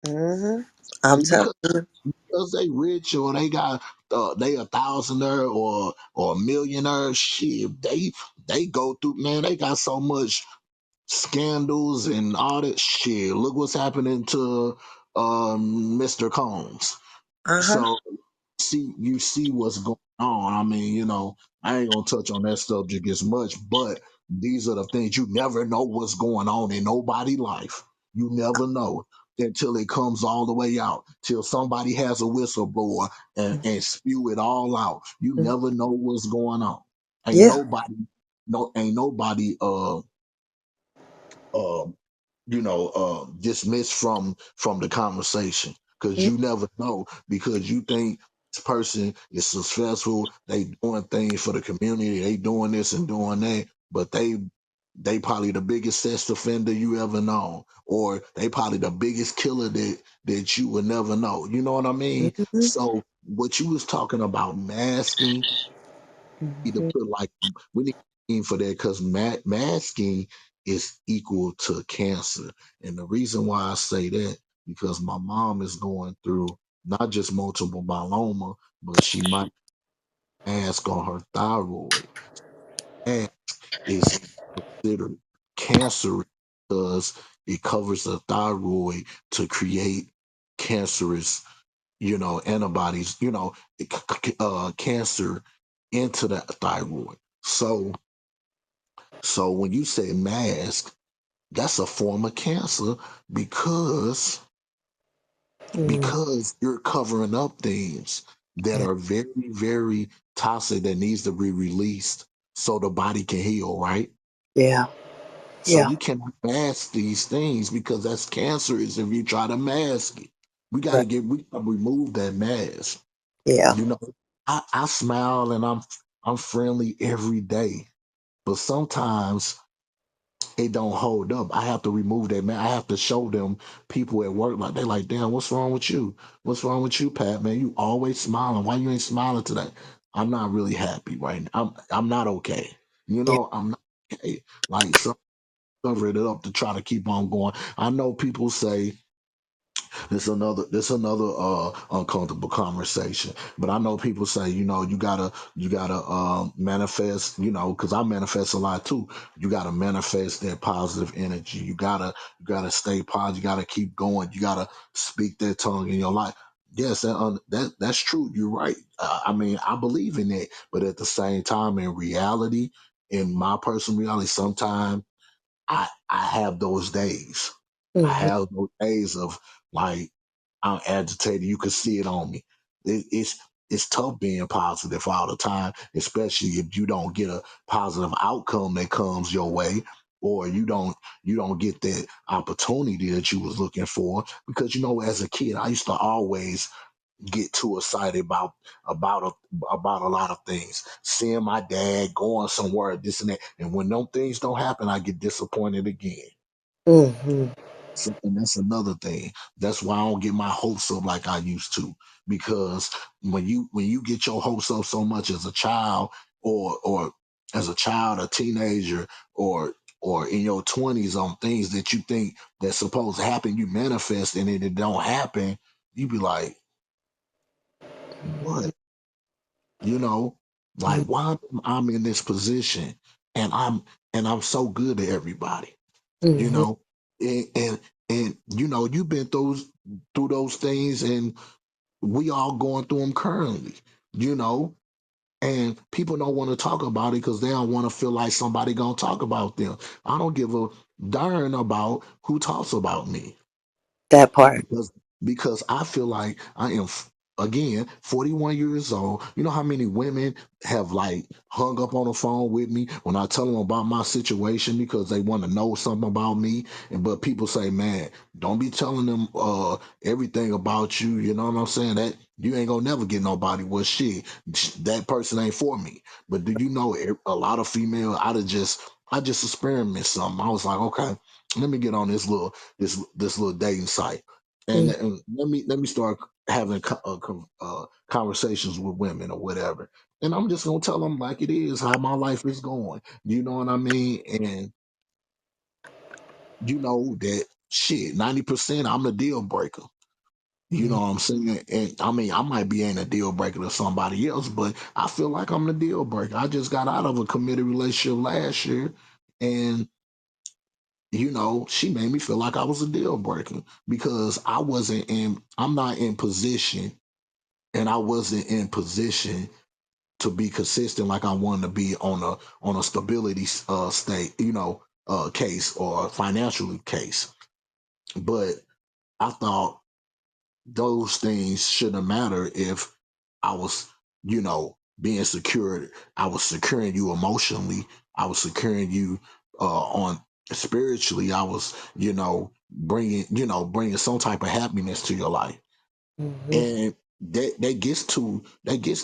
Hmm. I'm And telling you. because they rich, or they got they a thousandaire, or a millionaire, shit, they go through, man, they got so much scandals and all that shit. Look what's happening to Mr. Combs. Uh huh. So you see what's going on. I mean, I ain't gonna touch on that subject as much, but these are the things you never know what's going on in nobody's life. You never know until it comes all the way out, till somebody has a whistleblower and spew it all out. You never know what's going on. Ain't Yeah. nobody, no, ain't nobody uh, dismissed from the conversation, because Yeah. you never know, because you think this person is successful, they doing things for the community, they doing this and doing that, but they probably the biggest sex offender you ever known, or they probably the biggest killer that you would never know. You know what I mean? Hmm. So what you was talking about masking, need to Hmm. put like, we need to aim for that, because masking is equal to cancer. And the reason why I say that, because my mom is going through not just multiple myeloma, but she might ask on her thyroid, and is considered cancerous because it covers the thyroid to create cancerous, antibodies, cancer into the thyroid. So when you say mask, that's a form of cancer, because Hmm. you're covering up things that Yeah. are very, very toxic, that needs to be released so the body can heal, right? Yeah. So Yeah. you cannot mask these things, because that's cancerous if you try to mask it. Right. We gotta remove that mask. Yeah. You know, I smile and I'm friendly every day, but sometimes it don't hold up. I have to remove that, man. I have to show them, people at work, like, they like, damn, what's wrong with you? What's wrong with you, Pat? Man, you always smiling. Why you ain't smiling today? I'm not really happy right now. I'm not okay. Yeah. I'm not okay. Like, so cover it up to try to keep on going. I know people say this another uncomfortable conversation. But I know people say, you gotta manifest, because I manifest a lot too. You gotta manifest that positive energy. You gotta stay positive. You gotta keep going. You gotta speak that tongue in your life. Yes, that's true. You're right. I mean, I believe in it, but at the same time, in reality, in my personal reality, sometimes I have those days. I Hmm. have those days of, like, I'm agitated. You can see it on me. It's tough being positive all the time, especially if you don't get a positive outcome that comes your way, or you don't get that opportunity that you was looking for. Because as a kid, I used to always get too excited about about a lot of things. Seeing my dad going somewhere, this and that, and when those things don't happen, I get disappointed again. Hmm. So, and that's another thing. That's why I don't get my hopes up like I used to. Because when you get your hopes up so much as a child, or as a child, a teenager, or in your 20s, on things that you think that's supposed to happen, you manifest, and it don't happen, you be like, what? You know, like, why I'm in this position, and I'm so good to everybody, you Hmm. know, and you've been through those things, and we all going through them currently, you know, and people don't want to talk about it because they don't want to feel like somebody gonna talk about them. I don't give a darn about who talks about me, That part. because I feel like I am again, 41 years old. You know how many women have like hung up on the phone with me when I tell them about my situation because they want to know something about me. And but people say, man, don't be telling them everything about you. You know what I'm saying? That you ain't gonna never get nobody. Well, shit, that person ain't for me. But do you know a lot of female? I just experiment something. I was like, okay, let me get on this little dating site, Mm, and let me start having conversations with women or whatever. And I'm just gonna tell them like it is, how my life is going. You know what I mean? And you know that shit, 90% I'm the deal breaker. You mm, know what I'm saying? And I mean, I might be ain't a deal breaker to somebody else, but I feel like I'm the deal breaker. I just got out of a committed relationship last year, and she made me feel like I was a deal breaker because I'm not in position, and I wasn't in position to be consistent like I wanted to be on a stability state, case or financial case. But I thought those things shouldn't matter if I was, being secured. I was securing you emotionally. I was securing you on spiritually. I was, bringing some type of happiness to your life. mhm, And that gets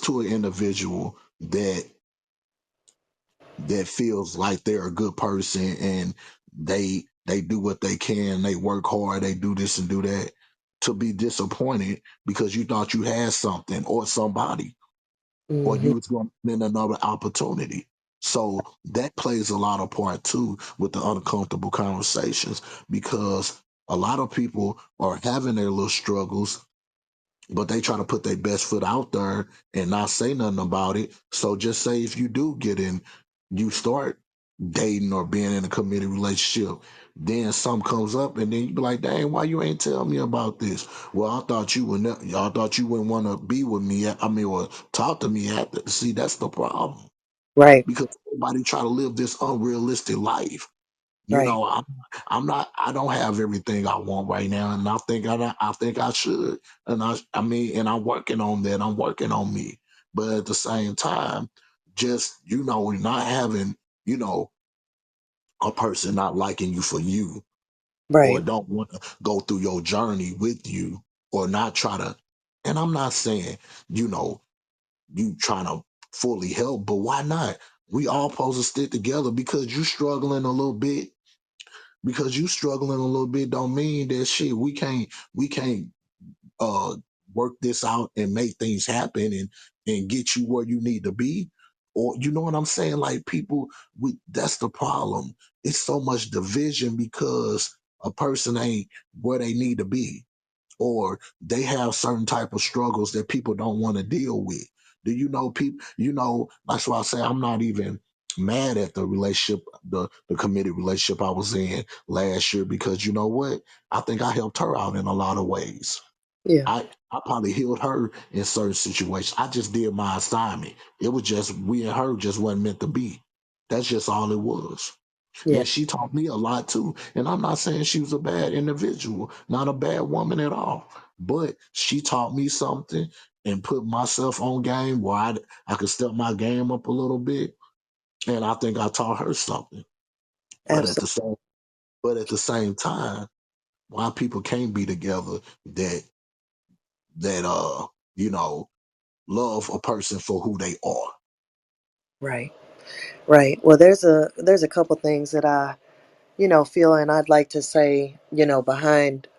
to an individual that feels like they're a good person, and they do what they can, they work hard, they do this and do that, to be disappointed because you thought you had something or somebody, or mhm, you was going to win another opportunity. So that plays a lot of part too with the uncomfortable conversations, because a lot of people are having their little struggles, but they try to put their best foot out there and not say nothing about it. So just say if you do get in, you start dating or being in a committed relationship, then something comes up, and then you be like, "Dang, why you ain't tell me about this?" Well, I thought you would. Y'all thought you wouldn't want to be with me. I mean, or talk to me after. See, that's the problem, right, because everybody try to live this unrealistic life. You right, know, I'm not. I don't have everything I want right now, and I think I should. And I mean, and I'm working on that. I'm working on me. But at the same time, just not having you know a person not liking you for you, or right, don't want to go through your journey with you, or not try to. And I'm not saying you know you trying to fully help, but why not? We all supposed to stick together, because you struggling a little bit, don't mean that shit we can't uh work this out and make things happen, and get you where you need to be. Or you know what I'm saying? Like, people, we that's the problem. It's so much division because a person ain't where they need to be, or they have certain type of struggles that people don't want to deal with. Do you know people? That's why I say I'm not even mad at the relationship, the committed relationship I was in last year, because you know what? I think I helped her out in a lot of ways. yeah, I probably healed her in certain situations. I just did my assignment. It was just we and her just wasn't meant to be. That's just all it was. yeah, And she taught me a lot too. And I'm not saying she was a bad individual, not a bad woman at all. But she taught me something and put myself on game where I could step my game up a little bit. And I think I taught her something. But at absolutely, the same but at the same time, why people can't be together that you know, love a person for who they are. right, right. Well, there's a couple things that I feel, and I'd like to say, behind,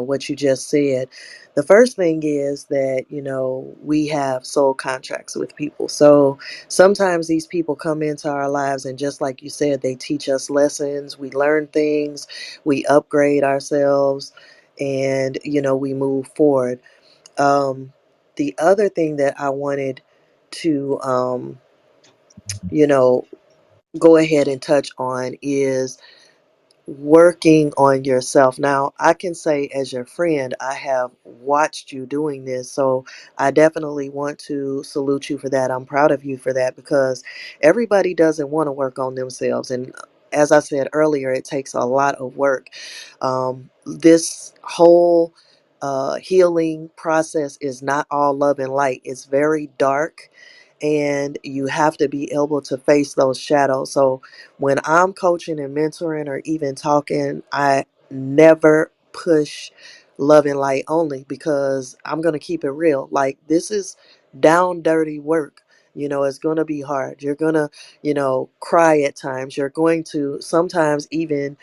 what you just said. The first thing is that, we have soul contracts with people. So sometimes these people come into our lives, and just like you said, they teach us lessons, we learn things, we upgrade ourselves, and, we move forward. Um, the other thing that I wanted to, you know, go ahead and touch on is working on yourself. Now, I can say, as your friend, I have watched you doing this. So I definitely want to salute you for that. I'm proud of you for that, because everybody doesn't want to work on themselves. And as I said earlier, it takes a lot of work. This whole healing process is not all love and light. It's very dark, and you have to be able to face those shadows. So when I'm coaching and mentoring or even talking, I never push love and light only, because I'm going to keep it real. Like, this is down dirty work. It's going to be hard. You're going to, cry at times. You're going to sometimes even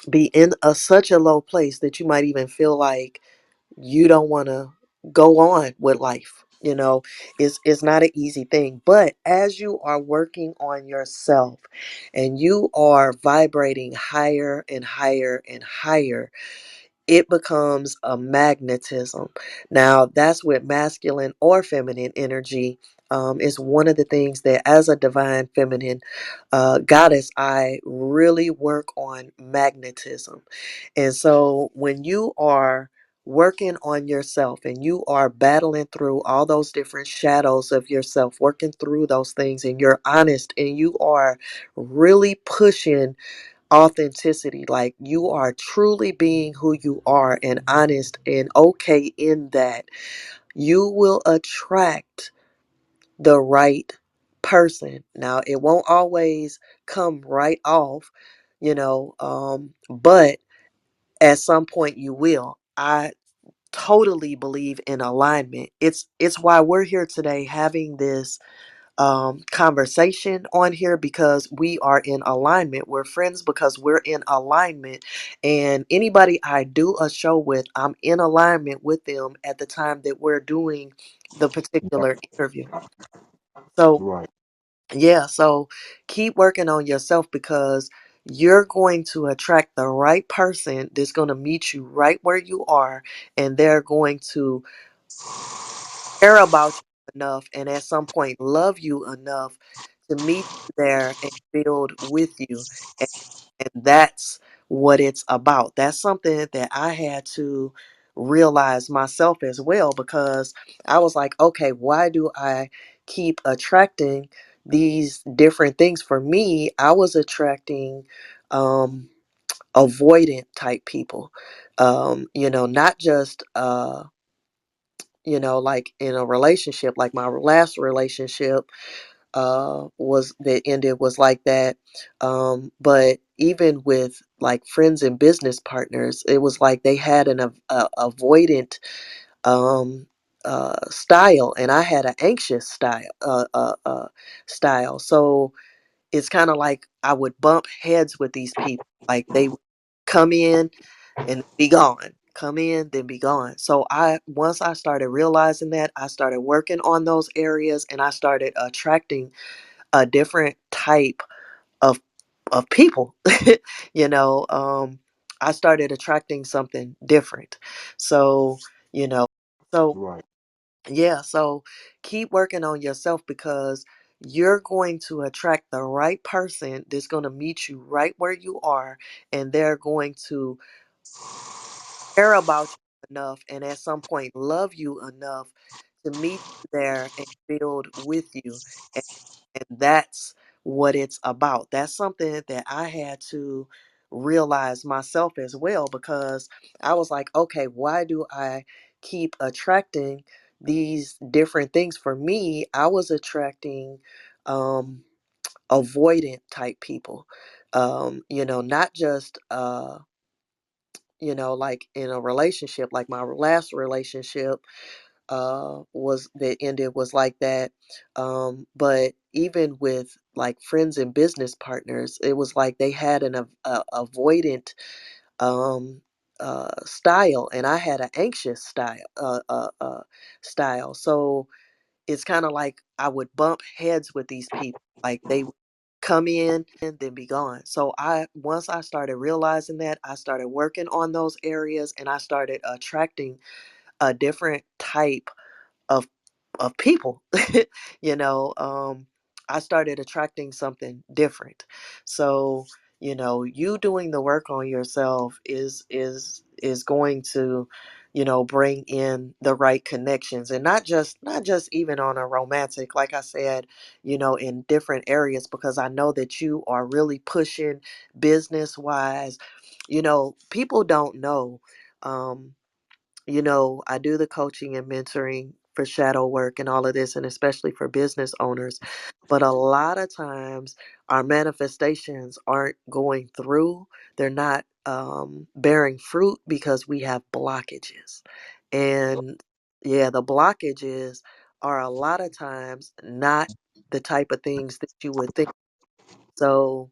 be in such a low place that you might even feel like you don't want to go on with life. It's not an easy thing, but as you are working on yourself and you are vibrating higher and higher and higher, it becomes a magnetism. Now, that's with masculine or feminine energy. Is one of the things that, as a divine feminine goddess, I really work on magnetism. And so, when you are working on yourself and you are battling through all those different shadows of yourself, working through those things, and you're honest and you are really pushing authenticity, like you are truly being who you are and honest and okay in that, you will attract the right person. Now, it won't always come right off, but at some point you will. I totally believe in alignment. It's why we're here today having this conversation on here, because we are in alignment. We're friends because we're in alignment. And anybody I do a show with, I'm in alignment with them at the time that we're doing the particular interview. So, Right, yeah, so keep working on yourself, because you're going to attract the right person that's going to meet you right where you are, and they're going to care about you enough and at some point love you enough to meet you there and build with you. And, and that's what it's about. That's something that I had to realize myself as well, because I was like, okay, why do I keep attracting these different things? For me, I was attracting avoidant type people. Not just like in a relationship, like my last relationship was that ended was like that. But even with like friends and business partners, it was like they had an avoidant um style, and I had an anxious style. So it's kind of like I would bump heads with these people. Like, they would come in and be gone. Come in, then be gone. So once I started realizing that, I started working on those areas, and I started attracting a different type of people. you know, um, I started attracting something different. So, you know, so right, yeah, so keep working on yourself, because you're going to attract the right person that's going to meet you right where you are, and they're going to care about you enough and at some point love you enough to meet you there and build with you. And, and that's what it's about. That's something that I had to realize myself as well, because I was like, okay, why do I keep attracting these different things? For me, I was attracting um avoidant type people. Not just like in a relationship, like my last relationship was that ended was like that. But even with like friends and business partners, it was like they had an avoidant style, and I had an anxious style. So it's kind of like I would bump heads with these people. Like, they would come in and then be gone. So I once I started realizing that, I started working on those areas, and I started attracting a different type of people. you know I started attracting something different. So, you doing the work on yourself is going to, bring in the right connections, and not just even on a romantic, like I said, in different areas, because I know that you are really pushing business wise. People don't know. um I do the coaching and mentoring for shadow work and all of this, and especially for business owners. But a lot of times, our manifestations aren't going through, they're not bearing fruit because we have blockages. And yeah, the blockages are a lot of times not the type of things that you would think. So,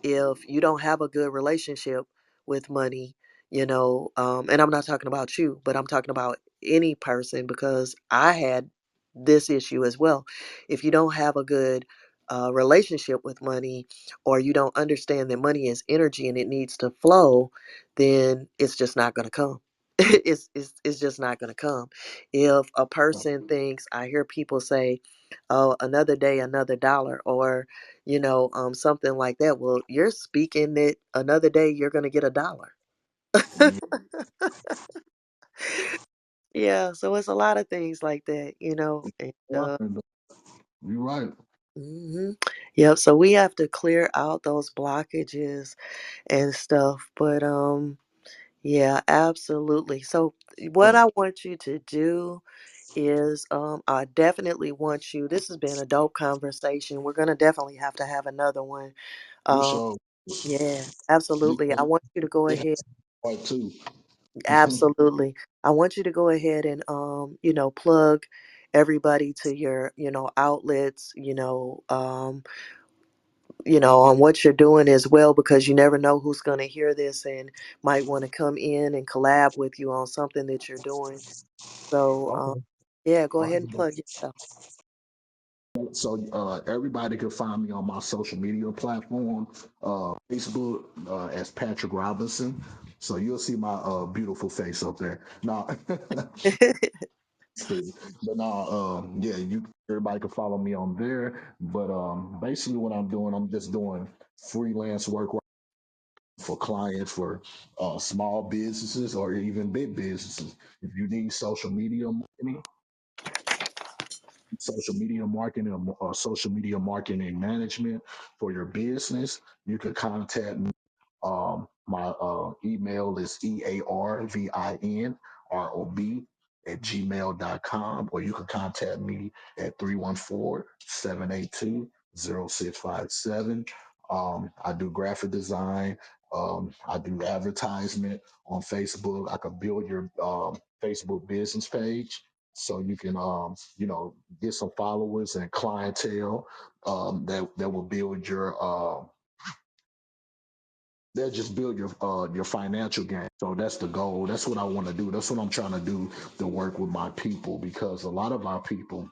if you don't have a good relationship with money, and I'm not talking about you, but I'm talking about any person because I had this issue as well. If you don't have a good relationship with money, or you don't understand that money is energy and it needs to flow, then it's just not going to come. It's just not going to come. If a person thinks, I hear people say, oh, another day, another dollar, or something like that. Well, you're speaking that another day you're going to get $1. Mm, Yeah, so it's a lot of things like that, and you're right. mhm. Yep, so we have to clear out those blockages and stuff, but yeah, absolutely. So what Right. I want you to do is I definitely want you, this has been a dope conversation. We're going to definitely have to have another one. For Um sure. yeah, You absolutely. I want you to go you have ahead. part two. Absolutely. I want you to go ahead and plug everybody to your, outlets, on what you're doing as well, because you never know who's going to hear this and might want to come in and collab with you on something that you're doing. So, Okay. yeah, go All ahead and right. plug yourself. So everybody can find me on my social media platform, Facebook as Patrick Robinson. So you'll see my beautiful face up there. Now, but now, yeah, you everybody can follow me on there. But basically, what I'm doing, I'm just doing freelance work for clients for small businesses or even big businesses. If you need social media marketing or social media marketing management for your business, you can contact me. My email is earvinrob@gmail.com, or you can contact me at 314-782-0657. I do graphic design. I do advertisement on Facebook. I can build your Facebook business page so you can get some followers and clientele that will build your they'll just build your financial game. So that's the goal. That's what I want to do. That's what I'm trying to do to work with my people, because a lot of our people,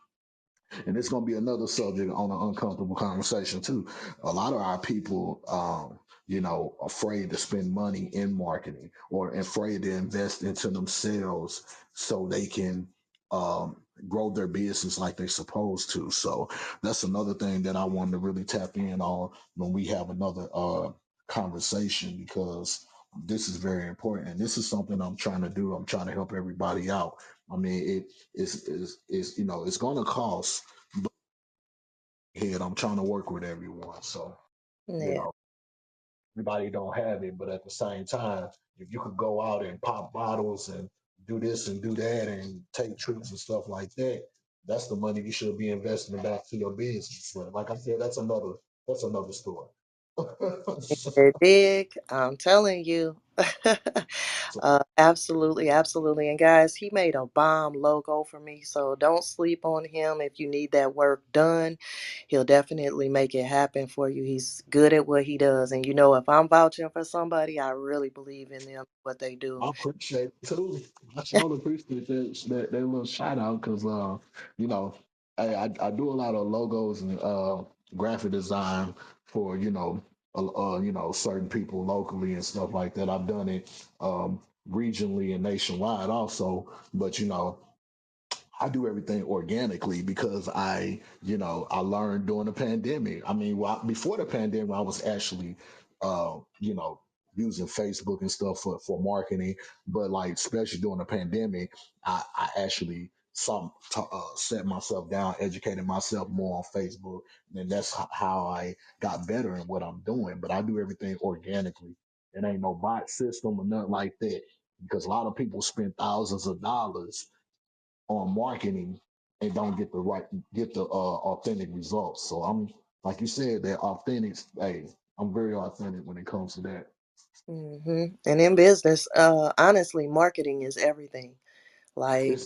and it's going to be another subject on an uncomfortable conversation too. A lot of our people, afraid to spend money in marketing or afraid to invest into themselves so they can um, grow their business like they're supposed to. So that's another thing that I wanted to really tap in on when we have another conversation, because this is very important and this is something I'm trying to do. I'm trying to help everybody out. I mean, is it's going to cost, but head I'm trying to work with everyone. So you Yeah. know, everybody don't have it, but at the same time, if you could go out and pop bottles and do this and do that and take trips and stuff like that, that's the money you should be investing back to your business. But like I said, that's another story. They're big. I'm telling you. So Absolutely, absolutely. And guys, he made a bomb logo for me, so don't sleep on him. If you need that work done, he'll definitely make it happen for you. He's good at what he does, and if I'm vouching for somebody, I really believe in them, what they do. I appreciate it too. I sure appreciate that little shout out, because you know, I do a lot of logos and graphic design for certain people locally and stuff like that. I've done it regionally and nationwide also, but I do everything organically because I learned during the pandemic. I mean, before the pandemic, I was actually, uh, you know, using Facebook and stuff for marketing. But like, especially during the pandemic, I actually set myself down, educated myself more on Facebook, and that's how I got better in what I'm doing. But I do everything organically. It ain't no bot system or nothing like that. because a lot of people spend thousands of dollars on marketing and don't get the authentic results. So I'm like you said, that authentic. Hey, I'm very authentic when it comes to that. And in business, honestly, marketing is everything. Like,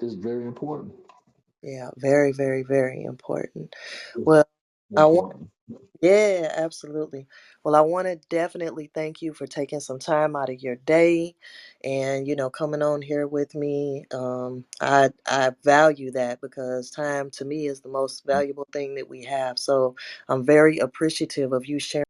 It's very important. yeah, very, very, very important. It's Well, I want, important. yeah, absolutely. Well, I want to definitely thank you for taking some time out of your day and, coming on here with me. I value that because time to me is the most valuable thing that we have. So I'm very appreciative of you sharing.